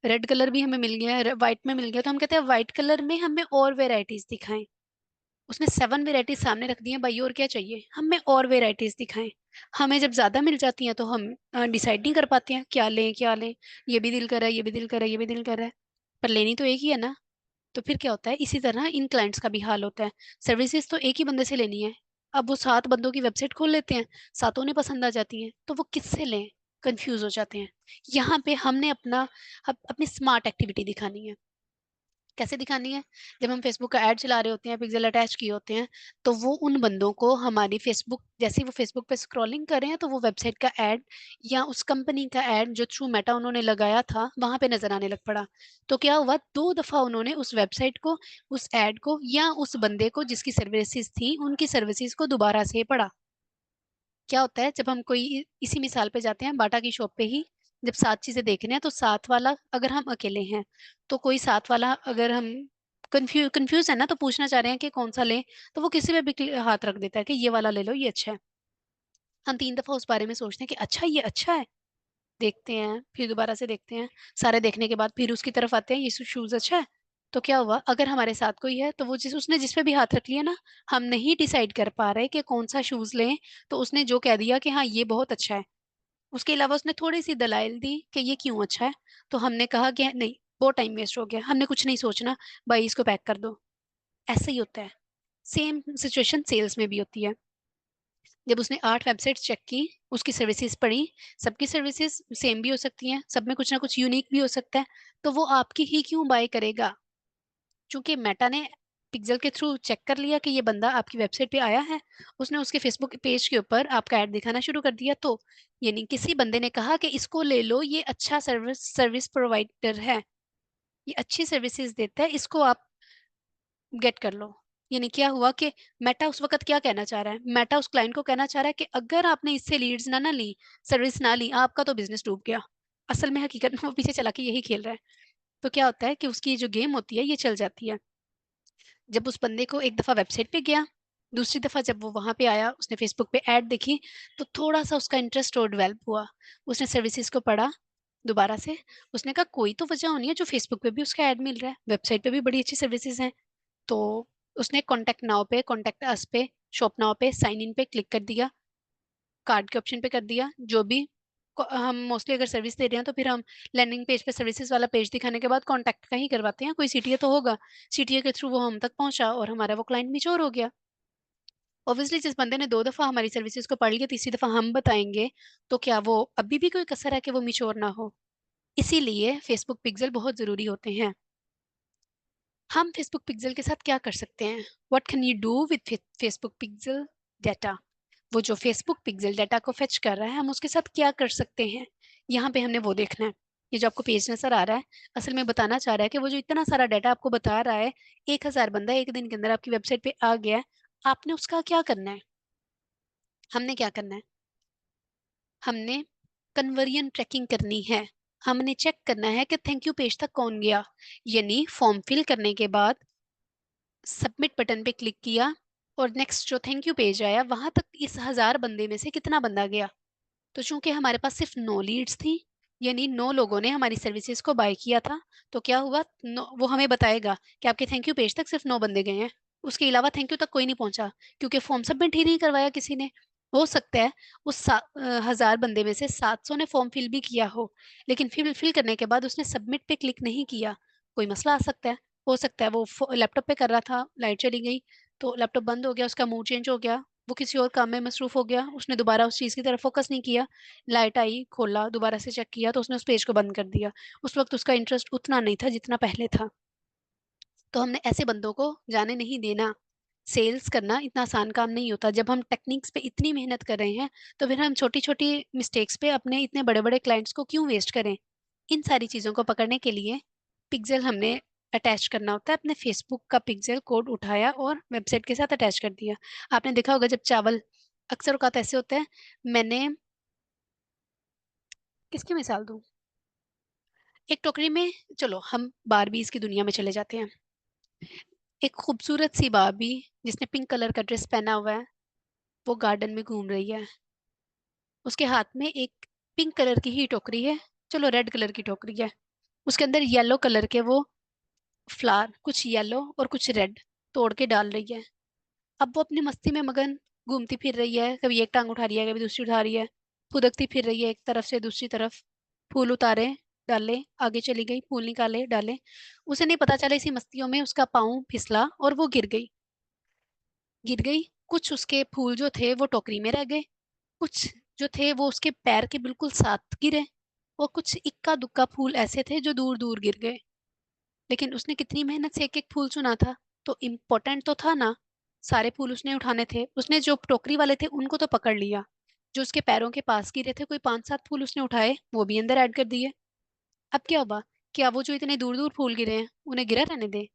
[SPEAKER 2] रेड कलर भी हमें मिल गया है, व्हाइट में मिल गया, तो हम कहते हैं व्हाइट कलर में हमें और वेराइटीज दिखाएं। उसने 7 वेराइटीज सामने रख दी हैं भाई, और क्या चाहिए हमें? और वेराइटीज दिखाएं। हमें जब ज्यादा मिल जाती हैं तो हम डिसाइड नहीं कर पाते हैं क्या लें क्या लें, ये भी दिल कर रहा है, ये भी दिल कर रहा है, ये भी दिल कर रहा है, पर लेनी तो एक ही है ना। तो फिर क्या होता है, इसी तरह इन क्लाइंट्स का भी हाल होता है। सर्विसेज तो एक ही बंदे से लेनी है, अब वो 7 बंदों की वेबसाइट खोल लेते हैं, सातों ने पसंद आ जाती हैं, तो वो किससे लें, कंफ्यूज हो जाते हैं। यहाँ पे हमने अपनी स्मार्ट एक्टिविटी दिखानी है। कैसे दिखानी है, जब हम फेसबुक का ऐड चला रहे होते हैं, पिक्सल अटैच किए होते हैं, तो वो उन बंदों को हमारी फेसबुक, जैसे ही वो फेसबुक पे स्क्रॉलिंग कर रहे हैं, तो वो वेबसाइट का ऐड या उस कंपनी का ऐड जो थ्रू मेटा उन्होंने लगाया था वहां पे नजर आने लग पड़ा। तो क्या हुआ, 2 दफा उन्होंने उस वेबसाइट को, उस ऐड को या उस बंदे को जिसकी सर्विसेज थी उनकी सर्विसेज को दोबारा से पढ़ा। क्या होता है, जब हम कोई इसी मिसाल पे जाते हैं बाटा की शॉप पे ही, जब 7 चीजें देखने हैं तो 7 वाला अगर हम अकेले हैं, तो कोई 7 वाला अगर हम कंफ्यूज है ना, तो पूछना चाह रहे हैं कि कौन सा लें, तो वो किसी पे भी हाथ रख देता है कि ये वाला ले लो, ये अच्छा है। हम 3 दफा उस बारे में सोचते हैं कि अच्छा ये अच्छा है, देखते हैं, फिर दोबारा से देखते हैं, सारे देखने के बाद फिर उसकी तरफ आते हैं, ये शूज अच्छा है। तो क्या हुआ, अगर हमारे साथ कोई है तो वो उसने जिस पे भी हाथ रख लिया ना, हम नहीं डिसाइड कर पा रहे कि कौन सा शूज लें, तो उसने जो कह दिया कि हाँ ये बहुत अच्छा है, उसके अलावा उसने थोड़ी सी दलाइल दी कि ये क्यों अच्छा है, तो हमने कहा कि नहीं, बहुत टाइम वेस्ट हो गया, हमने कुछ नहीं सोचना, भाई इसको पैक कर दो। ऐसे ही होता है। सेम सिचुएशन सेल्स में भी होती है। जब उसने 8 वेबसाइट चेक की, उसकी सर्विसेज पढ़ी, सबकी सर्विसेज सेम भी हो सकती हैं, सब में कुछ ना कुछ यूनिक भी हो सकता है, तो वो आपकी ही क्यों बाय करेगा। क्योंकि मेटा ने पिक्सल के थ्रू चेक कर लिया कि ये बंदा आपकी वेबसाइट पे आया है, उसने उसके फेसबुक पेज के ऊपर आपका ऐड दिखाना शुरू कर दिया, तो यानी किसी बंदे ने कहा कि इसको ले लो, ये अच्छा सर्विस प्रोवाइडर है, ये अच्छी सर्विसेज देता है, इसको आप गेट कर लो। यानी क्या हुआ कि मेटा उस वक्त क्या कहना चाह रहा है, मेटा उस क्लाइंट को कहना चाह रहा है कि अगर आपने इससे लीड्स ना ना ली, सर्विस ना ली, आपका तो बिजनेस डूब गया। असल में हकीकत में वो पीछे चला के यही खेल रहा है। तो क्या होता है कि उसकी जो गेम होती है ये चल जाती है। जब उस बंदे को एक दफा वेबसाइट पे गया, दूसरी दफा जब वो वहां पे आया, उसने फेसबुक पे ऐड देखी, तो थोड़ा सा उसका इंटरेस्ट और डेवलप हुआ, उसने सर्विसेज को पढ़ा दोबारा से, उसने कहा कोई तो वजह होनी है जो फेसबुक पे भी उसका ऐड मिल रहा है, वेबसाइट पे भी बड़ी अच्छी सर्विसेज हैं। तो उसने कॉन्टेक्ट नाउ पे, कॉन्टेक्ट अस पे, शॉप नाउ पे, साइन इन पे क्लिक कर दिया, कार्ड के ऑप्शन पे कर दिया, जो भी हम मोस्टली अगर सर्विस दे रहे हैं तो फिर हम लैंडिंग पेज पे सर्विसेज वाला पेज दिखाने के बाद कॉन्टैक्ट का ही करवाते हैं, कोई सीटीए तो होगा, सीटीए के थ्रू वो हम तक पहुंचा और हमारा वो क्लाइंट मिच्योर हो गया। ऑब्वियसली जिस बंदे ने 2 दफा हमारी सर्विसेज को पढ़ लिया, तीसरी दफा हम बताएंगे, तो क्या वो अभी भी कोई कसर है कि वो मिच्योर ना हो। इसीलिए फेसबुक पिक्सल बहुत जरूरी होते हैं। हम फेसबुक पिक्सल के साथ क्या कर सकते हैं, what can you do with Facebook pixel data. वो जो फेसबुक पिक्सल डाटा को फेच कर रहा है, हम उसके साथ क्या कर सकते हैं, यहाँ पे हमने वो देखना है। ये जो आपको पेज नजर आ रहा है, असल में बताना चाह रहा है कि वो जो इतना सारा डाटा आपको बता रहा है, 1000 बंदा एक दिन के अंदर आपकी वेबसाइट पे आ गया है, आपने उसका क्या करना है। हमने क्या करना है, हमने कन्वर्जन ट्रैकिंग करनी है। हमने चेक करना है कि थैंक यू पेज तक कौन गया, यानी फॉर्म फिल करने के बाद सबमिट बटन पे क्लिक किया और नेक्स्ट जो थैंक यू पेज आया, वहां तक इस 1000 बंदे में से कितना बंदा गया। तो चूंकि हमारे पास सिर्फ 9 लीड्स थी, यानी 9 लोगों ने हमारी सर्विसेज को बाय किया था, तो क्या हुआ, वो हमें बताएगा कि आपके थैंक यू पेज तक सिर्फ 9 बंदे गए हैं, उसके अलावा थैंक यू तक कोई नहीं पहुंचा, क्योंकि फॉर्म सबमिट ही नहीं करवाया किसी ने। हो सकता है उस 1000 बंदे में से 700 ने फॉर्म फिल भी किया लेकिन फिल करने के बाद उसने सबमिट पे क्लिक नहीं किया। कोई मसला आ सकता है, हो सकता है वो लैपटॉप पे कर रहा था, लाइट चली गई, तो लैपटॉप बंद हो गया, उसका मूड चेंज हो गया, वो किसी और काम में मसरूफ हो गया, उसने दोबारा उस चीज की तरफ फोकस नहीं किया, लाइट आई, खोला, दोबारा से चेक किया, तो उसने उस पेज को बंद कर दिया। उस वक्त उसका इंटरेस्ट उतना नहीं था जितना पहले था। तो हमने ऐसे बंदों को जाने नहीं देना। सेल्स करना इतना आसान काम नहीं होता। जब हम टेक्निक्स पे इतनी मेहनत कर रहे हैं, तो फिर हम छोटी छोटी मिस्टेक्स पे अपने इतने बड़े बड़े क्लाइंट्स को क्यों वेस्ट करें। इन सारी चीजों को पकड़ने के लिए पिक्सल हमने अटैच करना होता है। अपने फेसबुक का पिक्सल कोड उठाया और वेबसाइट के साथ अटैच कर दिया। आपने देखा होगा जब चावल, अक्सर औकात ऐसे होते हैं, मैंने किसकी मिसाल दूं, एक टोकरी में, चलो हम बारबीज की दुनिया में चले जाते हैं। एक खूबसूरत सी बारबी जिसने पिंक कलर का ड्रेस पहना हुआ है, वो गार्डन में घूम रही है, उसके हाथ में एक पिंक कलर की ही टोकरी है, चलो रेड कलर की टोकरी है, उसके अंदर येलो कलर के वो फ्लावर, कुछ येलो और कुछ रेड, तोड़ के डाल रही है। अब वो अपनी मस्ती में मगन, घूमती फिर रही है, कभी एक टांग उठा रही है, कभी दूसरी उठा रही है, फुदकती फिर रही है एक तरफ से दूसरी तरफ, फूल उतारे डाले, आगे चली गई, फूल निकाले डाले। उसे नहीं पता चला, इसी मस्तियों में उसका पाँव फिसला और वो गिर गई। गिर गई, कुछ उसके फूल जो थे वो टोकरी में रह गए, कुछ जो थे वो उसके पैर के बिल्कुल साथ गिरे, और कुछ इक्का दुक्का फूल ऐसे थे जो दूर दूर गिर गए। लेकिन उसने कितनी मेहनत से एक एक फूल चुना था, तो इम्पोर्टेंट तो था ना। सारे फूल उसने उठाने थे, उसने जो टोकरी वाले थे उनको तो पकड़ लिया, जो उसके पैरों के पास गिरे थे कोई 5-7 फूल उसने उठाए, वो भी अंदर ऐड कर दिए। अब क्या हुआ, क्या वो जो इतने दूर दूर फूल गिरे हैं उन्हें गिरा रहने दे?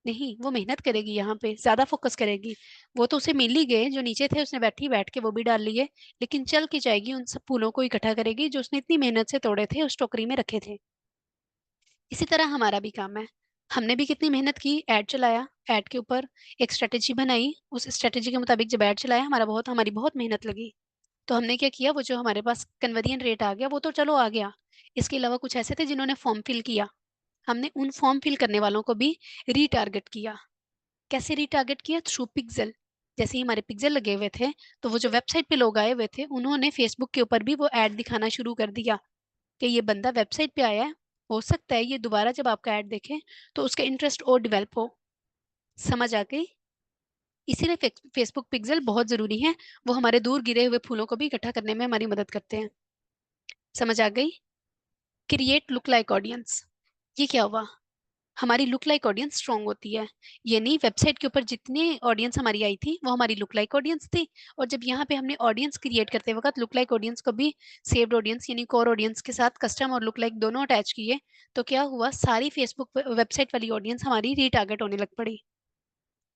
[SPEAKER 2] नहीं, वो मेहनत करेगी, यहाँ पे ज्यादा फोकस करेगी। वो तो उसे मिल ही गए, जो नीचे थे उसने बैठी बैठ के वो भी डाल लिए, लेकिन चल के जाएगी उन सब फूलों को इकट्ठा करेगी जो उसने इतनी मेहनत से तोड़े थे, उस टोकरी में रखे थे। इसी तरह हमारा भी काम है। हमने भी कितनी मेहनत की, ऐड चलाया, ऐड के ऊपर एक स्ट्रेटेजी बनाई, उस स्ट्रेटेजी के मुताबिक जब ऐड चलाया, हमारी बहुत मेहनत लगी। तो हमने क्या किया, वो जो हमारे पास कन्वर्जन रेट आ गया वो तो चलो आ गया, इसके अलावा कुछ ऐसे थे जिन्होंने फॉर्म फिल किया, हमने उन फॉर्म फिल करने वालों को भी रीटारगेट किया। कैसे रीटारगेट किया? Through pixel. जैसे ही हमारे पिक्सल लगे हुए थे, तो वो जो वेबसाइट पे लोग आए हुए थे उन्होंने फेसबुक के ऊपर भी वो ऐड दिखाना शुरू कर दिया कि ये बंदा वेबसाइट पे आया है, हो सकता है ये दोबारा जब आपका ऐड देखे तो उसका इंटरेस्ट और डेवलप हो। समझ आ गई? इसीलिए फेसबुक पिक्सल बहुत जरूरी है, वो हमारे दूर गिरे हुए फूलों को भी इकट्ठा करने में हमारी मदद करते हैं। समझ आ गई? क्रिएट लुक लाइक ऑडियंस, ये क्या हुआ? हमारी लुक लाइक ऑडियंस स्ट्रांग होती है, यानी वेबसाइट के ऊपर जितने ऑडियंस हमारी आई थी वो हमारी लुक लाइक ऑडियंस थी, और जब यहाँ पे हमने ऑडियंस क्रिएट करते वक्त लुक लाइक ऑडियंस को भी सेव्ड ऑडियंस यानी कोर ऑडियंस के साथ कस्टम और लुक लाइक दोनों अटैच किए, तो क्या हुआ, सारी फेसबुक वेबसाइट वाली ऑडियंस हमारी रीटारगेट होने लग पड़ी।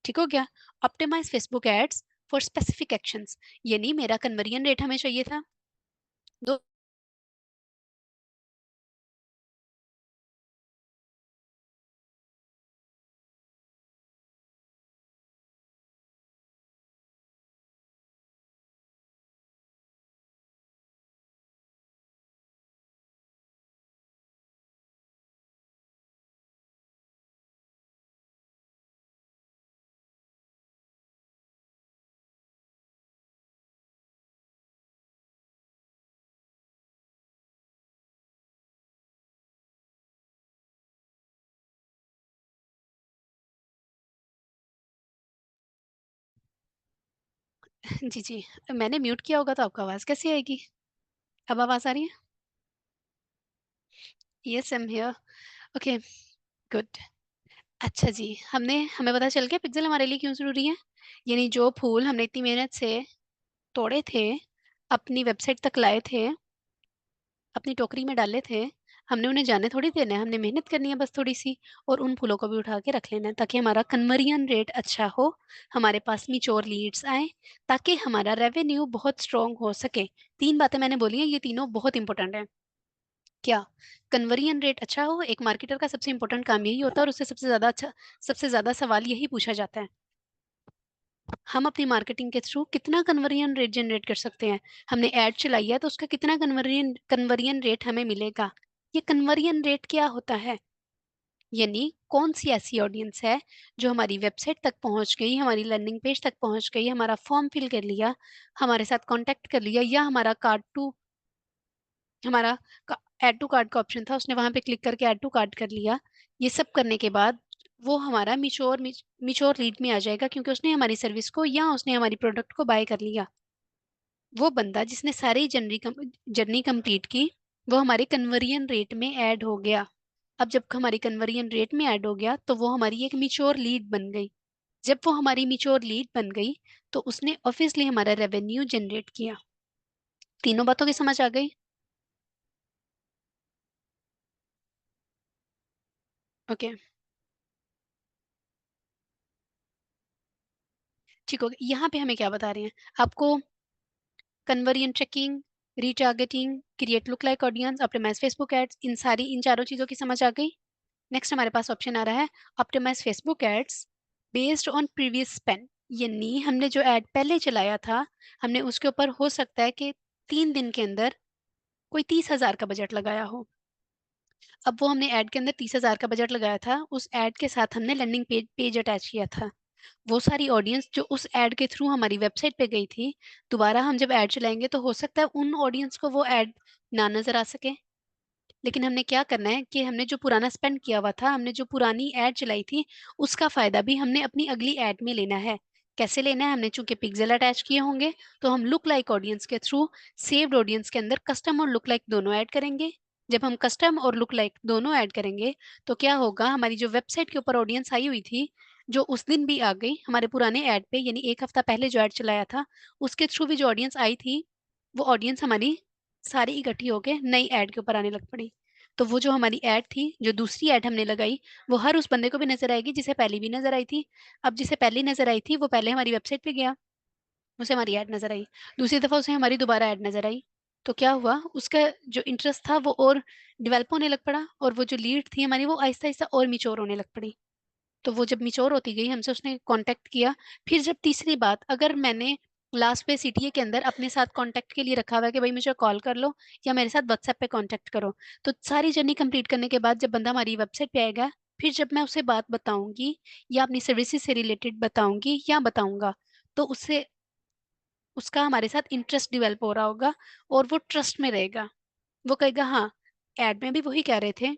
[SPEAKER 2] ठीक हो गया? Optimise Facebook ads for specific actions, यानी मेरा कन्वर्जन रेट हमें चाहिए था दो। जी जी, मैंने म्यूट किया होगा तो आपको आवाज कैसी आएगी? अब आवाज आ रही है? Yes, I am here. Okay, good. अच्छा जी, हमें पता चल गया पिक्सल हमारे लिए क्यों जरूरी है। यानी जो फूल हमने इतनी मेहनत से तोड़े थे, अपनी वेबसाइट तक लाए थे, अपनी टोकरी में डाले थे, हमने उन्हें जाने थोड़ी देना है, हमने मेहनत करनी है बस थोड़ी सी, और उन फूलों को भी उठा के रख लेना है ताकि हमारा कन्वर्जन रेट अच्छा हो, हमारे पास मिच्योर लीड्स आए, ताकि हमारा रेवेन्यू बहुत स्ट्रांग हो सके। 3 बातें मैंने बोली हैं, ये तीनों बहुत इंपॉर्टेंट है। क्या? कन्वर्जन रेट अच्छा हो, एक मार्केटर का सबसे इंपॉर्टेंट काम यही होता है, और उससे सबसे ज्यादा सवाल यही पूछा जाता है, हम अपनी मार्केटिंग के थ्रू कितना कन्वर्जन रेट जनरेट कर सकते हैं। हमने ऐड चलाई है तो उसका कितना कन्वर्जन रेट हमें मिलेगा। ये कन्वर्जन रेट क्या होता है? यानी कौन सी ऐसी ऑडियंस है जो हमारी वेबसाइट तक पहुंच गई, हमारी लर्निंग पेज तक पहुंच गई, हमारा फॉर्म फिल कर लिया, हमारे साथ कांटेक्ट कर लिया, या हमारा ऐड टू कार्ट का ऑप्शन था, उसने वहां पे क्लिक करके ऐड टू कार्ट कर लिया। ये सब करने के बाद वो हमारा मिच्योर लीड में आ जाएगा, क्योंकि उसने हमारी सर्विस को या उसने हमारी प्रोडक्ट को बाय कर लिया। वो बंदा जिसने सारी जर्नी कंप्लीट की, वो हमारे कन्वर्जन रेट में ऐड हो गया। अब जब हमारी कन्वर्जन रेट में ऐड हो गया तो वो हमारी एक मिच्योर लीड बन गई। जब वो हमारी मिच्योर लीड बन गई तो उसने ऑब्वियसली हमारा रेवेन्यू जनरेट किया। तीनों बातों की समझ आ गई? ओके, ठीक हो गया। यहाँ पे हमें क्या बता रहे हैं आपको? Conversion tracking, retargeting, create lookalike audience, optimise Facebook ads, इन चारों चीजों की समझ आ गई। नेक्स्ट हमारे पास ऑप्शन आ रहा है optimise Facebook ads based on previous spend, यानी हमने जो एड पहले चलाया था, हमने उसके ऊपर हो सकता है कि 3 दिन के अंदर कोई 30,000 का बजट लगाया हो। अब वो हमने ऐड के अंदर 30,000 का बजट लगाया था, उस ऐड के साथ हमने लर्निंग पेज अटैच किया था। वो सारी ऑडियंस जो उस ऐड के थ्रू हमारी वेबसाइट पे गई थी, दोबारा हम जब ऐड चलाएंगे तो हो सकता है उन ऑडियंस को वो ऐड ना नजर आ सके। लेकिन हमने क्या करना है कि हमने जो पुराना स्पेंड किया हुआ था, हमने जो पुरानी ऐड चलाई थी, उसका फायदा भी हमने अपनी अगली ऐड में लेना है। कैसे लेना है? हमने चूंकि पिक्सेल अटैच किए होंगे, तो हम लुक लाइक ऑडियंस के थ्रू सेव्ड ऑडियंस के अंदर कस्टम और लुक लाइक दोनों ऐड करेंगे। जब हम कस्टम और लुक लाइक दोनों ऐड करेंगे तो क्या होगा, हमारी जो वेबसाइट के ऊपर ऑडियंस आई हुई थी, जो उस दिन भी आ गई हमारे पुराने ऐड पे, यानी एक हफ्ता पहले जो ऐड चलाया था उसके थ्रू भी जो ऑडियंस आई थी, वो ऑडियंस हमारी सारी इकट्ठी होके नई ऐड के ऊपर आने लग पड़ी। तो वो जो हमारी ऐड थी, जो दूसरी ऐड हमने लगाई, वो हर उस बंदे को भी नजर आएगी जिसे पहले भी नजर आई थी। अब जिसे पहले नजर आई थी वो पहले हमारी वेबसाइट पे गया, उसे हमारी ऐड नजर आई, दूसरी दफा उसे हमारी दोबारा ऐड नजर आई। तो क्या हुआ, उसका जो इंटरेस्ट था वो और डेवलप होने लग पड़ा, और वो जो लीड थी हमारी वो आहिस्ता आहिस्ता और मिचोर होने लग पड़ी। तो वो जब मिचोर होती गई, हमसे उसने कांटेक्ट किया। फिर जब तीसरी बात, अगर मैंने लास्ट पे सीटीए के अंदर अपने साथ कांटेक्ट के लिए रखा हुआ है कि भाई मुझे कॉल कर लो या मेरे साथ व्हाट्सएप पे कांटेक्ट करो, तो सारी जर्नी कंप्लीट करने के बाद जब बंदा हमारी वेबसाइट पे आएगा, फिर जब मैं उसे बात बताऊंगी या अपनी सर्विसेज से रिलेटेड बताऊंगी या बताऊंगा, तो उससे उसका हमारे साथ इंटरेस्ट डेवलप हो रहा होगा और वो ट्रस्ट में रहेगा। वो कहेगा हाँ, एड में भी वही कह रहे थे,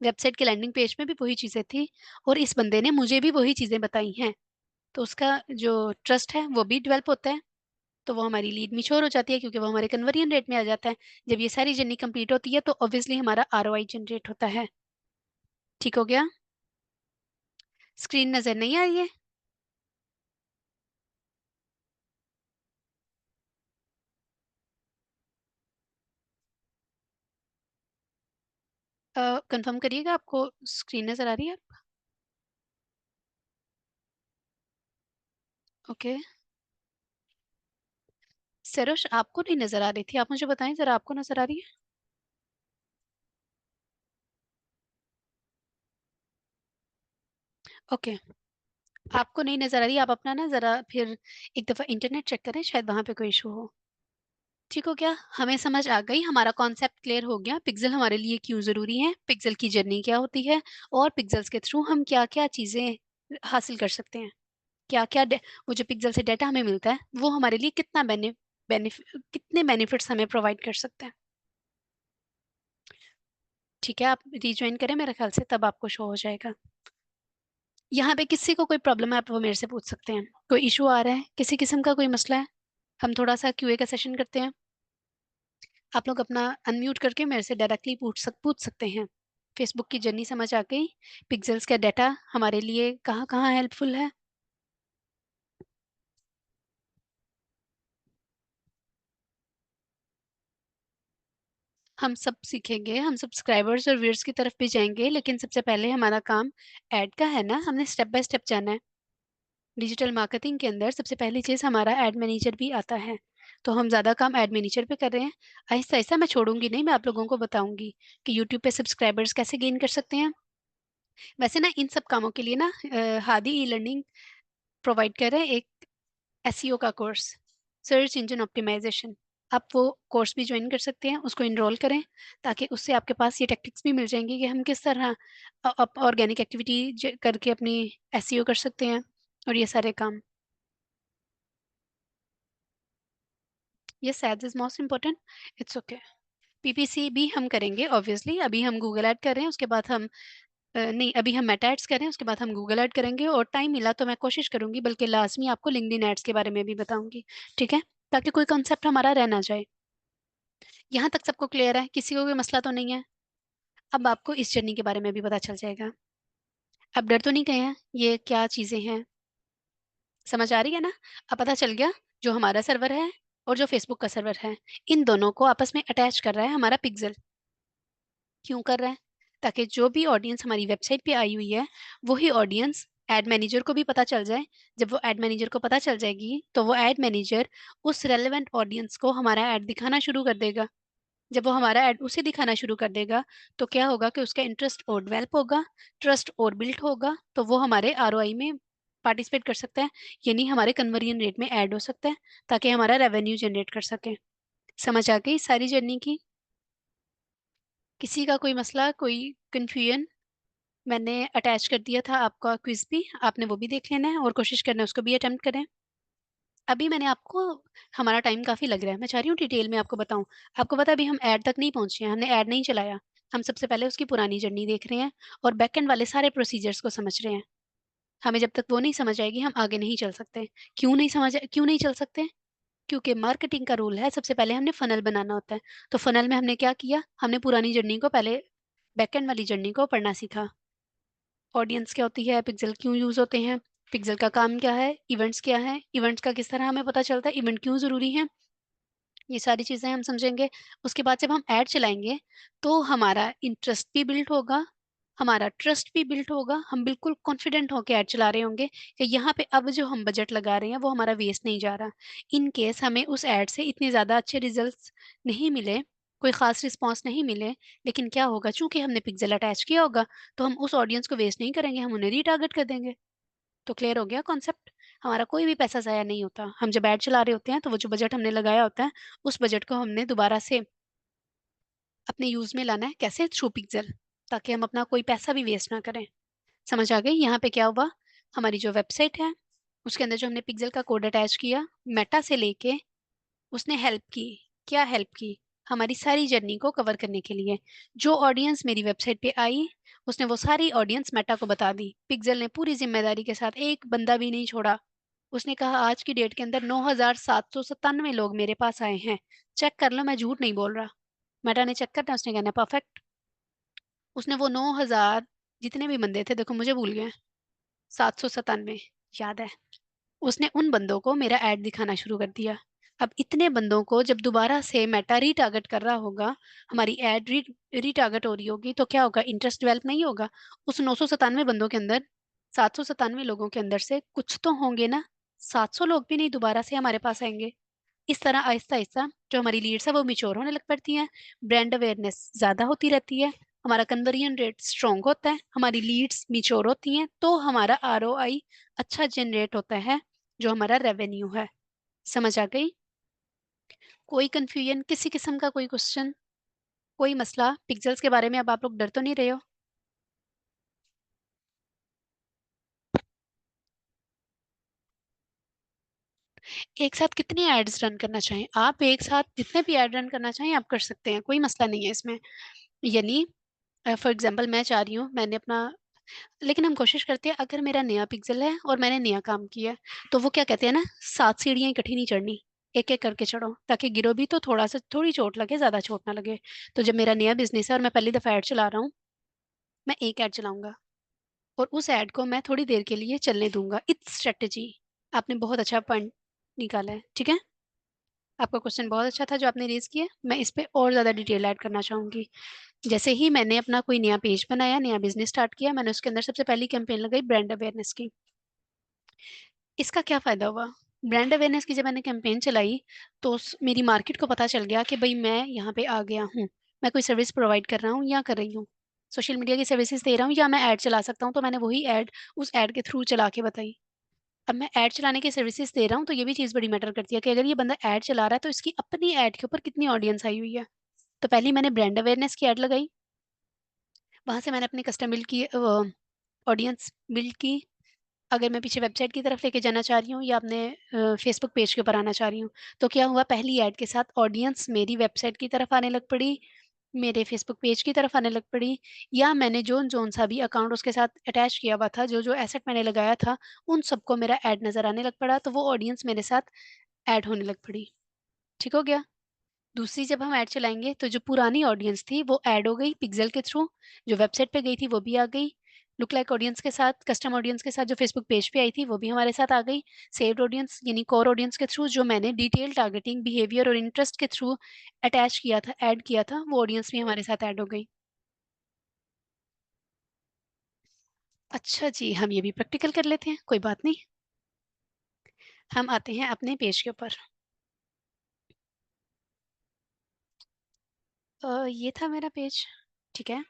[SPEAKER 2] वेबसाइट के लैंडिंग पेज में भी वही चीजें थी, और इस बंदे ने मुझे भी वही चीजें बताई हैं। तो उसका जो ट्रस्ट है वो भी डेवलप होता है। तो वो हमारी लीड मिच्योर हो जाती है, क्योंकि वो हमारे कन्वर्जन रेट में आ जाता है। जब ये सारी जर्नी कंप्लीट होती है तो ऑब्वियसली हमारा आरओआई जनरेट होता है। ठीक हो गया? स्क्रीन नजर नहीं आ रही है? कंफर्म करिएगा, आपको स्क्रीन नजर आ रही है? ओके। सरोज, आपको नहीं नजर आ रही थी? आप मुझे बताएं जरा, आपको नजर आ रही है? ओके। आपको नहीं नजर आ रही, आप अपना ना जरा फिर एक दफा इंटरनेट चेक करें, शायद वहां पे कोई इशू हो। ठीक हो गया? हमें समझ आ गई, हमारा कॉन्सेप्ट क्लियर हो गया, पिक्सल हमारे लिए क्यों जरूरी है, पिक्सल की जर्नी क्या होती है, और पिक्सल्स के थ्रू हम क्या क्या चीजें हासिल कर सकते हैं, क्या क्या वो जो पिक्सल से डाटा हमें मिलता है वो हमारे लिए कितना कितने बेनिफिट्स हमें प्रोवाइड कर सकते हैं। ठीक है, आप रिज्वाइन करें मेरे ख्याल से, तब आपको शो हो जाएगा। यहाँ पे किसी को कोई प्रॉब्लम है आप वो मेरे से पूछ सकते हैं, कोई इशू आ रहा है, किसी किस्म का कोई मसला है, हम थोड़ा सा क्यूए का सेशन करते हैं। आप लोग अपना अनम्यूट करके मेरे से डायरेक्टली पूछ सकते हैं। फेसबुक की जर्नी समझ आ गई? पिक्सेल्स का डाटा हमारे लिए कहाँ कहाँ हेल्पफुल है? हम सब सीखेंगे, हम सब्सक्राइबर्स और व्यूअर्स की तरफ भी जाएंगे, लेकिन सबसे पहले हमारा काम ऐड का है ना, हमने स्टेप बाय स्टेप जाना है। डिजिटल मार्केटिंग के अंदर सबसे पहली चीज हमारा एड मैनेजर भी आता है, तो हम ज्यादा काम एड मैनेजर पे कर रहे हैं। आहिस्ता आहिस्ता मैं छोड़ूंगी नहीं, मैं आप लोगों को बताऊंगी कि यूट्यूब पे सब्सक्राइबर्स कैसे गेन कर सकते हैं। वैसे ना इन सब कामों के लिए ना हादी ई लर्निंग प्रोवाइड कर रहे हैं एक एसईओ का कोर्स, सर्च इंजन ऑप्टिमाइजेशन। आप वो कोर्स भी ज्वाइन कर सकते हैं, उसको इनरोल करें, ताकि उससे आपके पास ये टेक्निक्स भी मिल जाएंगी कि हम किस तरह ऑर्गेनिक एक्टिविटी करके अपनी एसईओ कर सकते हैं, और ये सारे काम। ये सैज is most important, it's okay. PPC भी हम करेंगे ऑब्वियसली, अभी हम गूगल ऐड कर रहे हैं, उसके बाद हम नहीं, अभी हम मेटा एड्स कर रहे हैं, उसके बाद हम गूगल ऐड करेंगे, और टाइम मिला तो मैं कोशिश करूंगी, बल्कि लाजमी आपको लिंक्डइन एड्स के बारे में भी बताऊंगी। ठीक है? ताकि कोई कंसेप्ट हमारा रह ना जाए। यहाँ तक सबको क्लियर है? किसी को कोई मसला तो नहीं है? अब आपको इस जर्नी के बारे में भी पता चल जाएगा। अब डर तो नहीं गए हैं ये क्या चीजें हैं? समझ आ रही है ना? अब पता चल गया, जो हमारा सर्वर है और जो फेसबुक का सर्वर है, इन दोनों को आपस में अटैच कर रहा है हमारा पिक्सल। क्यों कर रहा है? ताकि जो भी ऑडियंस हमारी वेबसाइट पे आई हुई है, वही ऑडियंस एड मैनेजर को भी पता चल जाए। जब वो एड मैनेजर को पता चल जाएगी तो वो एड मैनेजर उस रेलेवेंट ऑडियंस को हमारा ऐड दिखाना शुरू कर देगा। जब वो हमारा ऐड उसे दिखाना शुरू कर देगा, तो क्या होगा कि उसका इंटरेस्ट और डेवलप होगा, ट्रस्ट और बिल्ड होगा, तो वो हमारे आरओआई में पार्टिसिपेट कर सकता है, यानी हमारे कन्वर्जन रेट में ऐड हो सकता है, ताकि हमारा रेवेन्यू जनरेट कर सके। समझ आ गई सारी जर्नी की? किसी का कोई मसला, कोई कंफ्यूजन? मैंने अटैच कर दिया था आपका क्विज भी, आपने वो भी देख लेना है और कोशिश करना है उसको भी अटेम्प्ट करें। अभी मैंने आपको, हमारा टाइम काफी लग रहा है, मैं चाह रही हूँ डिटेल में आपको बताऊं। आपको पता है अभी हम ऐड तक नहीं पहुंचे हैं, हमने ऐड नहीं चलाया। हम सबसे पहले उसकी पुरानी जर्नी देख रहे हैं और बैकएंड वाले सारे प्रोसीजर्स को समझ रहे हैं। हमें जब तक वो नहीं समझ आएगी हम आगे नहीं चल सकते। क्यों नहीं चल सकते? क्योंकि मार्केटिंग का रूल है, सबसे पहले हमने फनल बनाना होता है। तो फनल में हमने क्या किया, हमने पुरानी जर्नी को पहले, बैकएंड वाली जर्नी को पढ़ना सीखा। ऑडियंस क्या होती है, पिक्सल क्यों यूज होते हैं, पिक्सल का काम क्या है, इवेंट्स क्या है, इवेंट्स का किस तरह हमें पता चलता है, इवेंट क्यों जरूरी है, ये सारी चीजें हम समझेंगे। उसके बाद जब हम ऐड चलाएंगे तो हमारा इंटरेस्ट भी बिल्ड होगा, हमारा ट्रस्ट भी बिल्ड होगा, हम बिल्कुल कॉन्फिडेंट होकर ऐड चला रहे होंगे कि यहाँ पे अब जो हम बजट लगा रहे हैं वो हमारा वेस्ट नहीं जा रहा। इन केस हमें उस ऐड से इतने ज्यादा अच्छे रिजल्ट्स नहीं मिले, कोई खास रिस्पॉन्स नहीं मिले, लेकिन क्या होगा, चूंकि हमने पिक्सल अटैच किया होगा तो हम उस ऑडियंस को वेस्ट नहीं करेंगे, हम उन्हें रीटारगेट कर देंगे। तो क्लियर हो गया कॉन्सेप्ट। हमारा कोई भी पैसा जाया नहीं होता, हम जब ऐड चला रहे होते हैं तो वो जो बजट हमने लगाया होता है उस बजट को हमने दोबारा से अपने यूज में लाना है। कैसे? थ्रू पिक्सल, ताकि हम अपना कोई पैसा भी वेस्ट ना करें। समझ आ गई? यहाँ पे क्या हुआ, हमारी जो वेबसाइट है उसके अंदर जो हमने पिक्सल का कोड अटैच किया, मेटा से लेके उसने हेल्प की। क्या हेल्प की? हमारी सारी जर्नी को कवर करने के लिए। जो ऑडियंस मेरी वेबसाइट पे आई उसने वो सारी ऑडियंस मेटा को बता दी। पिक्सल ने पूरी जिम्मेदारी के साथ एक बंदा भी नहीं छोड़ा। उसने कहा आज की डेट के अंदर 9,797 लोग मेरे पास आए हैं, चेक कर लो, मैं झूठ नहीं बोल रहा। मेटा ने चेक करना, उसने कहना परफेक्ट। उसने वो 9,000 जितने भी बंदे थे, देखो मुझे भूल गए, 797 याद है, उसने उन बंदों को मेरा ऐड दिखाना शुरू कर दिया। अब इतने बंदों को जब दोबारा से मेटा रीटारगेट कर रहा होगा, हमारी ऐड रीटारगेट हो रही होगी, तो क्या होगा, इंटरेस्ट डेवलप नहीं होगा। उस 997 बंदों के अंदर, 797 लोगों के अंदर से कुछ तो होंगे ना, 700 लोग भी नहीं दोबारा से हमारे पास आएंगे। इस तरह आहिस्ता आहिस्ता जो हमारी लीड्स है वो मिच्योर होने लग पड़ती हैं, ब्रांड अवेयरनेस ज्यादा होती रहती है, हमारा कन्वर्जन रेट स्ट्रांग होता है, हमारी लीड्स मिच्योर होती हैं, तो हमारा आरओआई अच्छा जनरेट होता है, जो हमारा रेवेन्यू है। समझ आ गई? कोई कंफ्यूजन, किसी किस्म का कोई क्वेश्चन, कोई मसला पिक्सेल्स के बारे में? अब आप लोग डर तो नहीं रहे हो? एक साथ कितने एड्स रन करना चाहें आप, एक साथ जितने भी एड रन करना चाहें आप कर सकते हैं, कोई मसला नहीं है इसमें। यानी फॉर एग्जाम्पल मैं चाह रही हूँ, मैंने अपना, लेकिन हम कोशिश करते हैं अगर मेरा नया पिक्सल है और मैंने नया काम किया है, तो वो क्या कहते हैं ना, 7 सीढ़ियां इकट्ठी नहीं चढ़नी, एक एक करके चढ़ो, ताकि गिरो भी तो थोड़ा सा, थोड़ी चोट लगे, ज्यादा चोट ना लगे। तो जब मेरा नया बिजनेस है और मैं पहली दफा ऐड चला रहा हूँ, मैं एक ऐड चलाऊंगा और उस ऐड को मैं थोड़ी देर के लिए चलने दूंगा। It's strategy. आपने बहुत अच्छा पॉइंट निकाला है, ठीक है। आपका क्वेश्चन बहुत अच्छा था जो आपने रेज किया, मैं इस पे और ज्यादा डिटेल ऐड करना चाहूंगी। जैसे ही मैंने अपना कोई नया पेज बनाया, नया बिजनेस स्टार्ट किया, मैंने उसके अंदर सबसे पहली कैंपेन लगाई ब्रांड अवेयरनेस की। इसका क्या फायदा हुआ, ब्रांड अवेयरनेस की जब मैंने कैंपेन चलाई तो मेरी मार्केट को पता चल गया कि भाई मैं यहाँ पे आ गया हूँ, मैं कोई सर्विस प्रोवाइड कर रहा हूँ या कर रही हूँ, सोशल मीडिया की सर्विसेज दे रहा हूँ या मैं ऐड चला सकता हूँ, तो मैंने वही ऐड उस ऐड के थ्रू चला के बताई। अब मैं ऐड चलाने की सर्विसेज दे रहा हूँ तो ये भी चीज़ बड़ी मैटर करती है कि अगर ये बंदा ऐड चला रहा है तो इसकी अपनी ऐड के ऊपर कितनी ऑडियंस आई हुई है। तो पहले मैंने ब्रांड अवेयरनेस की ऐड लगाई, वहां से मैंने अपनी कस्टम बिल्ड की, ऑडियंस बिल्ड की। अगर मैं पीछे वेबसाइट की तरफ लेके जाना चाह रही हूँ या अपने फेसबुक पेज के ऊपर आना चाह रही हूँ, तो क्या हुआ, पहली ऐड के साथ ऑडियंस मेरी वेबसाइट की तरफ आने लग पड़ी, मेरे फेसबुक पेज की तरफ आने लग पड़ी, या मैंने जोन जोन सा भी अकाउंट उसके साथ अटैच किया हुआ था, जो जो एसेट मैंने लगाया था, उन सबको मेरा ऐड नजर आने लग पड़ा, तो वो ऑडियंस मेरे साथ ऐड होने लग पड़ी। ठीक हो गया। दूसरी जब हम ऐड चलाएंगे तो जो पुरानी ऑडियंस थी वो ऐड हो गई पिक्सल के थ्रू, जो वेबसाइट पे गई थी वो भी आ गई, लुक लाइक ऑडियंस के साथ, कस्टम ऑडियंस के साथ जो फेसबुक पेज पे आई थी वो भी हमारे साथ आ गई, सेव्ड ऑडियंस यानी कोर ऑडियंस के थ्रू जो मैंने डिटेल टारगेटिंग बिहेवियर और इंटरेस्ट के थ्रू अटैच किया था, ऐड किया था, वो ऑडियंस भी हमारे साथ ऐड हो गई। अच्छा जी, हम ये भी प्रैक्टिकल कर लेते हैं, कोई बात नहीं। हम आते हैं अपने पेज के ऊपर। ये था मेरा पेज, ठीक है।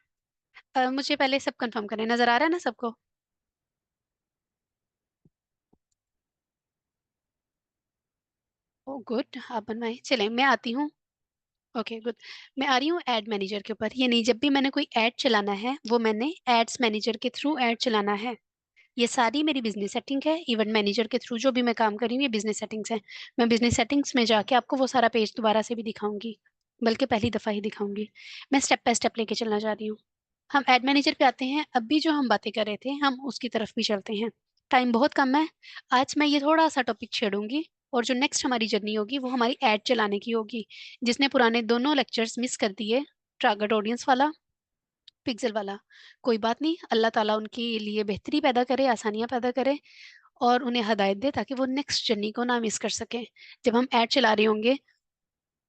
[SPEAKER 2] मुझे पहले सब कंफर्म करना है, नजर आ रहा है ना सबको? ओ गुड, आप बनवाए, चलें मैं आती हूँ। Okay good. मैं आ रही हूँ एड मैनेजर के ऊपर। ये नहीं, जब भी मैंने कोई ऐड चलाना है वो मैंने एड्स मैनेजर के थ्रू ऐड चलाना है। ये सारी मेरी बिजनेस सेटिंग है। इवेंट मैनेजर के थ्रू जो भी मैं काम कर रही हूँ ये बिजनेस सेटिंग्स है। मैं बिजनेस सेटिंग्स में जाके आपको वो सारा पेज दोबारा से भी दिखाऊंगी, बल्कि पहली दफा ही दिखाऊंगी। मैं स्टेप बाय स्टेप लेके चलना चाह रही हूँ। हम एड मैनेजर पे आते हैं। अभी जो हम बातें कर रहे थे हम उसकी तरफ भी चलते हैं। टाइम बहुत कम है। आज मैं ये थोड़ा सा टॉपिक छेड़ूंगी और जो नेक्स्ट हमारी जर्नी होगी वो हमारी एड चलाने की होगी। जिसने पुराने दोनों लेक्चर्स मिस कर दिए, टारगेट ऑडियंस वाला, पिक्सल वाला, कोई बात नहीं। अल्लाह ताला उनके लिए बेहतरी पैदा करे, आसानियां पैदा करे और उन्हें हदायत दे ताकि वो नेक्स्ट जर्नी को ना मिस कर सके। जब हम ऐड चला रहे होंगे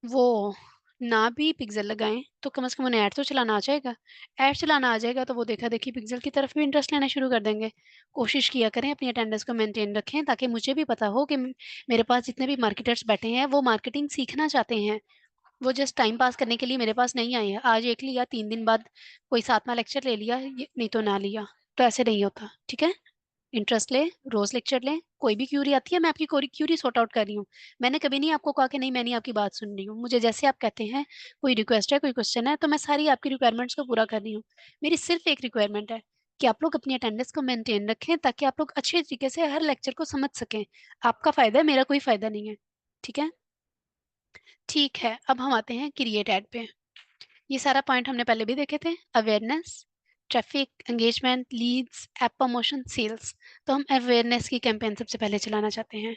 [SPEAKER 2] वो ना भी पिक्सल लगाएं तो कम से कम उन्हें ऐड तो चलाना आ जाएगा। ऐड चलाना आ जाएगा तो वो देखा देखी पिक्सल की तरफ भी इंटरेस्ट लेना शुरू कर देंगे। कोशिश किया करें अपनी अटेंडेंस को मेंटेन रखें ताकि मुझे भी पता हो कि मेरे पास जितने भी मार्केटर्स बैठे हैं वो मार्केटिंग सीखना चाहते हैं। वो जस्ट टाइम पास करने के लिए मेरे पास नहीं आए हैं। आज एक लिया, 3 दिन बाद कोई सातवां लेक्चर ले लिया, नहीं तो ना लिया। तो ऐसे नहीं होता, ठीक है। इंटरेस्ट ले, रोज लेक्चर ले। कोई भी क्यूरी आती है मैं आपकी कोई क्यूरी सॉर्ट आउट कर रही हूँ। मैंने कभी नहीं आपको कहा कि नहीं मैं नहीं आपकी बात सुन रही हूँ। मुझे जैसे आप कहते हैं कोई रिक्वेस्ट है, कोई क्वेश्चन है, तो मैं सारी आपकी रिक्वायरमेंट्स को पूरा कर रही हूँ। मेरी सिर्फ एक रिक्वायरमेंट है कि आप लोग अपनी अटेंडेंस को मेंटेन रखें ताकि आप लोग अच्छे तरीके से हर लेक्चर को समझ सकें। आपका फायदा है, मेरा कोई फायदा नहीं है, ठीक है। ठीक है, अब हम आते हैं क्रिएट एड पे। ये सारा पॉइंट हमने पहले भी देखे थे। Awareness, traffic, engagement, leads, app promotion, sales. तो हम अवेयरनेस की कैंपेन सबसे पहले चलाना चाहते हैं।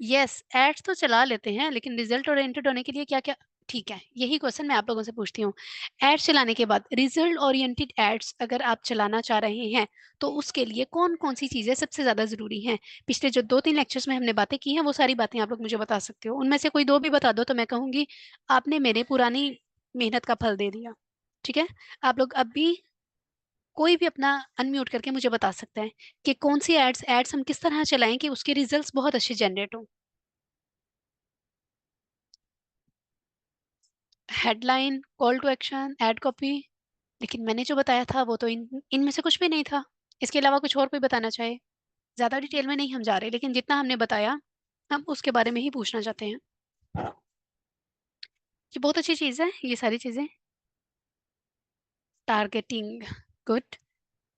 [SPEAKER 2] यस, एड्स तो चला लेते हैं लेकिन रिजल्ट ओरिएंटेड होने के लिए क्या क्या। ठीक है, यही क्वेश्चन मैं आप लोगों से पूछती हूँ। एड्स चलाने के बाद रिजल्ट ओरिएंटेड एड्स अगर आप चलाना चाह रहे हैं तो उसके लिए कौन कौन सी चीजें सबसे ज्यादा जरूरी हैं। पिछले जो 2-3 लेक्चर्स में हमने बातें की हैं वो सारी बातें आप लोग मुझे बता सकते हो। उनमें से कोई 2 भी बता दो तो मैं कहूंगी आपने मेरे पुरानी मेहनत का फल दे दिया, ठीक है। आप लोग अब भी कोई भी अपना अनम्यूट करके मुझे बता सकता है कि कौन सी एड्स एड्स हम किस तरह चलाएं कि उसके रिजल्ट्स बहुत अच्छे जनरेट हों। Headline, call to action, ad copy. लेकिन मैंने जो बताया था वो तो इनमें से कुछ भी नहीं था। इसके अलावा कुछ और कोई बताना चाहे। ज्यादा डिटेल में नहीं हम जा रहे, लेकिन जितना हमने बताया हम उसके बारे में ही पूछना चाहते हैं। ये बहुत अच्छी चीज है ये सारी चीजें। Targeting, good.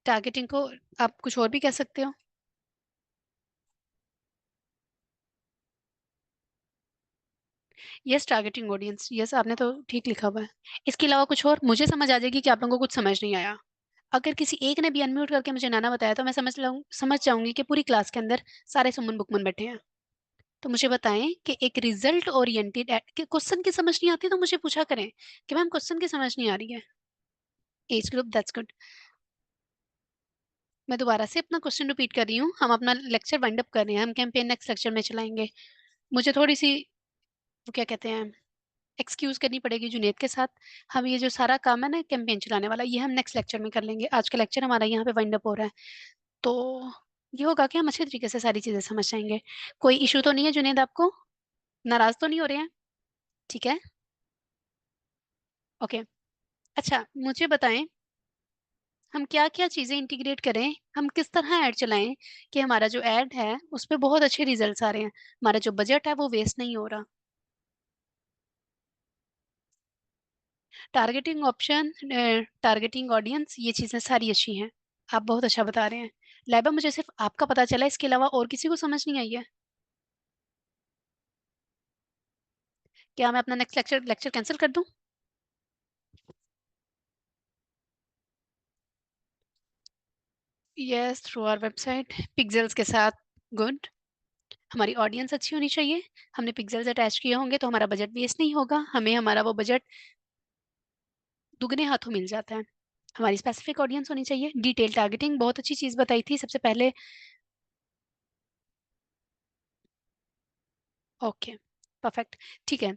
[SPEAKER 2] टारगेटिंग को आप कुछ और भी कह सकते हो। यस, टारगेटिंग ऑडियंस, यस आपने तो ठीक लिखा हुआ है। इसके अलावा कुछ और मुझे समझ आ जाएगी कि आप लोगों को कुछ समझ नहीं आया। अगर किसी एक ने भी अनम्यूट करके मुझे नाना बताया तो मैं समझ जाऊंगी कि पूरी क्लास के अंदर सारे सुमन बुकमन बैठे हैं। तो मुझे बताएं कि एक रिजल्ट ओरिएंटेड क्वेश्चन की समझ नहीं आती तो मुझे पूछा करें कि मैम क्वेश्चन की समझ नहीं आ रही है। Age group, that's good. मैं दोबारा से अपना क्वेश्चन रिपीट कर रही हूँ। हम अपना लेक्चर वाइंड अप कर रहे हैं, हम कैंपेन नेक्स्ट लेक्चर में चलाएंगे। मुझे थोड़ी सी वो क्या कहते हैं एक्सक्यूज करनी पड़ेगी जुनेद के साथ। हम ये जो सारा काम है ना कैंपेन चलाने वाला, ये हम नेक्स्ट लेक्चर में कर लेंगे। आज का लेक्चर हमारा यहाँ पे वाइंड अप हो रहा है। तो ये होगा कि हम अच्छे तरीके से सारी चीजें समझ जाएंगे। कोई इशू तो नहीं है जुनेद, आपको नाराज तो नहीं हो रहे हैं? ठीक है, ओके। अच्छा मुझे बताएं हम क्या क्या चीजें इंटीग्रेट करें, हम किस तरह ऐड चलाएं कि हमारा जो ऐड है उस पर बहुत अच्छे रिजल्ट्स आ रहे हैं, हमारा जो बजट है वो वेस्ट नहीं हो रहा। टारगेटिंग ऑप्शन, टारगेटिंग ऑडियंस, ये चीजें सारी अच्छी हैं। आप बहुत अच्छा बता रहे हैं। लाइबा मुझे सिर्फ आपका पता चला, इसके अलावा और किसी को समझ नहीं आई है? क्या मैं अपना नेक्स्ट लेक्चर कैंसिल कर दूं? Yes, through our website pixels के साथ, गुड। हमारी ऑडियंस अच्छी होनी चाहिए। हमने पिक्सेल्स अटैच किए होंगे तो हमारा बजट वेस्ट नहीं होगा, हमें हमारा वो बजट दुगने हाथों मिल जाता है। हमारी स्पेसिफिक ऑडियंस होनी चाहिए। डिटेल टारगेटिंग बहुत अच्छी चीज बताई थी सबसे पहले। ओके, परफेक्ट, ठीक है।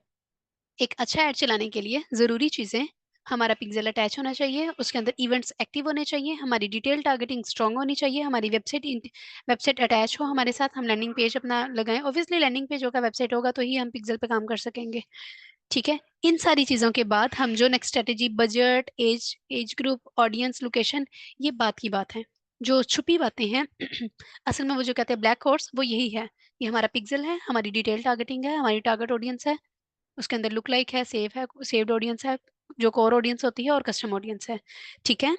[SPEAKER 2] एक अच्छा ऐड चलाने के लिए जरूरी चीजें, हमारा पिक्सेल अटैच होना चाहिए, उसके अंदर इवेंट्स एक्टिव होने चाहिए, हमारी डिटेल टारगेटिंग स्ट्रांग होनी चाहिए, हमारी वेबसाइट अटैच हो हमारे साथ, हम लैंडिंग पेज अपना लगाएं। ऑब्वियसली लैंडिंग पेज होगा, वेबसाइट होगा तो ही हम पिक्सेल पे काम कर सकेंगे, ठीक है। इन सारी चीजों के बाद हम जो next strategy, budget, age age group, audience, location, ये बात की बात है। जो छुपी बातें हैं असल में वो जो कहते हैं ब्लैक हॉर्स, वो यही है। ये हमारा पिक्सल है, हमारी डिटेल टारगेटिंग है, हमारी टारगेट ऑडियंस है, उसके अंदर लुक लाइक है, सेव्ड ऑडियंस है, जो कोर ऑडियंस होती है, और कस्टम ऑडियंस है। ठीक है,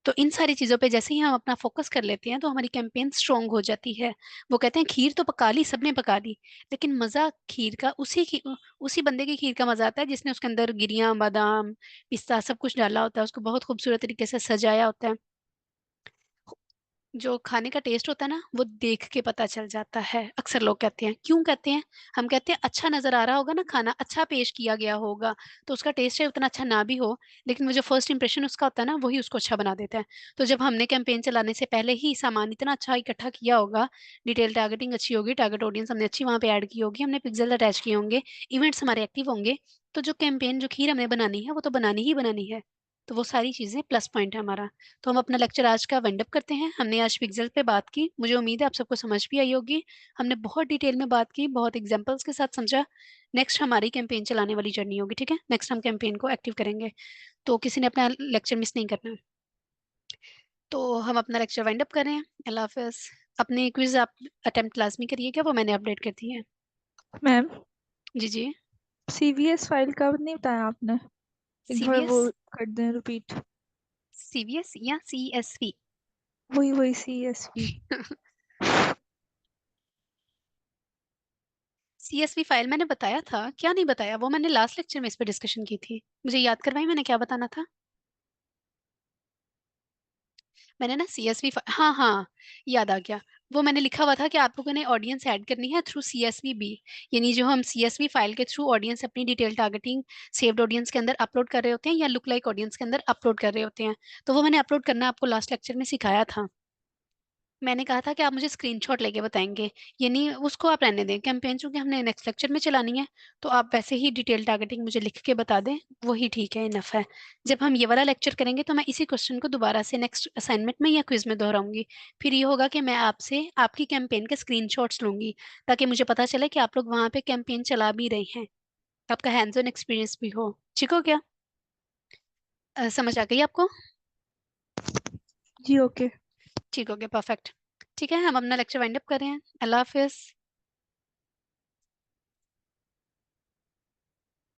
[SPEAKER 2] तो इन सारी चीजों पे जैसे ही हम अपना फोकस कर लेते हैं तो हमारी कैंपेन स्ट्रांग हो जाती है। वो कहते हैं खीर तो पका ली, सबने पका ली, लेकिन मजा खीर का उसी बंदे की खीर का मजा आता है जिसने उसके अंदर गिरियां, बादाम, पिस्ता सब कुछ डाला होता है, उसको बहुत खूबसूरत तरीके से सजाया होता है। जो खाने का टेस्ट होता है ना, वो देख के पता चल जाता है। अक्सर लोग कहते हैं, क्यों कहते हैं? हम कहते हैं अच्छा नजर आ रहा होगा ना खाना, अच्छा पेश किया गया होगा, तो उसका टेस्ट है उतना अच्छा ना भी हो, लेकिन वो जो फर्स्ट इंप्रेशन उसका होता है ना, वही उसको अच्छा बना देता है। तो जब हमने कैंपेन चलाने से पहले ही सामान इतना अच्छा इकट्ठा किया होगा, डिटेल टारगेटिंग अच्छी होगी, टारगेट ऑडियंस हमने अच्छी वहां पे ऐड की होगी, हमने पिक्सल अटैच किए होंगे, इवेंट्स हमारे एक्टिव होंगे, तो जो कैंपेन, जो खीर हमें बनानी है, वो तो बनानी ही बनानी है। तो वो सारी चीजें प्लस पॉइंट है हमारा। तो हम अपना लेक्चर आज का वाइंड अप करते हैं। हमने आज पिक्सल पे बात की, मुझे उम्मीद है आप सबको समझ भी आई होगी। हमने बहुत डिटेल में बात की, बहुत एग्जांपल्स के साथ समझा। नेक्स्ट हमारी कैंपेन चलाने वाली जर्नी होगी, ठीक है? नेक्स्ट हम कैंपेन को एक्टिव करेंगे, तो किसी ने अपना लेक्चर मिस नहीं करना। तो हम अपना लेक्चर वाइंड अप कर रहे हैं। अल्लाह हाफिज। अपनी क्विज आप अटेम्प्ट लाजमी करिएगा, वो मैंने अपडेट कर दी है।
[SPEAKER 1] मैम,
[SPEAKER 2] जी जी।
[SPEAKER 1] सीवीएस फाइल का नहीं बताया आपने, एक बार
[SPEAKER 2] सीवीएस,
[SPEAKER 1] वो कर दें रिपीट।
[SPEAKER 2] सीवीएस या सीएसवी?
[SPEAKER 1] वही वही सीएसवी।
[SPEAKER 2] सीएसवी फाइल मैंने बताया था क्या? नहीं बताया? वो मैंने लास्ट लेक्चर में इस पर डिस्कशन की थी। मुझे याद करवाई मैंने क्या बताना था। मैंने ना सीएसवी, हाँ हाँ, याद आ गया। वो मैंने लिखा हुआ था कि आप लोगों ने ऑडियंस ऐड करनी है थ्रू सीएसवी बी, यानी जो हम सीएसवी फाइल के थ्रू ऑडियंस अपनी डिटेल टारगेटिंग सेव्ड ऑडियंस के अंदर अपलोड कर रहे होते हैं, या लुक लाइक ऑडियंस के अंदर अपलोड कर रहे होते हैं। तो वो मैंने अपलोड करना आपको लास्ट लेक्चर में सिखाया था। मैंने कहा था कि आप मुझे स्क्रीनशॉट लेके बताएंगे, यानी उसको आप रहने दें, कैंपेन चूंकि हमने नेक्स्ट लेक्चर में चलानी है, तो आप वैसे ही डिटेल टारगेटिंग मुझे लिख के बता दें, वही ठीक है, इनफ है। जब हम ये वाला लेक्चर करेंगे तो मैं इसी क्वेश्चन को दोबारा से नेक्स्ट असाइनमेंट में या क्विज में दोहराऊंगी। फिर ये होगा कि मैं आपसे आपकी कैंपेन के स्क्रीनशॉट्स लूंगी, ताकि मुझे पता चले कि आप लोग वहां पे कैंपेन चला भी रहे हैं, आपका हैंड्स ऑन एक्सपीरियंस भी हो। ठीक हो गया? समझ आ गई आपको?
[SPEAKER 1] जी ओके।
[SPEAKER 2] ठीक हो गया, परफेक्ट। ठीक है, हम अपना लेक्चर वाइंड अप कर रहे हैं। अल्लाह हाफिज।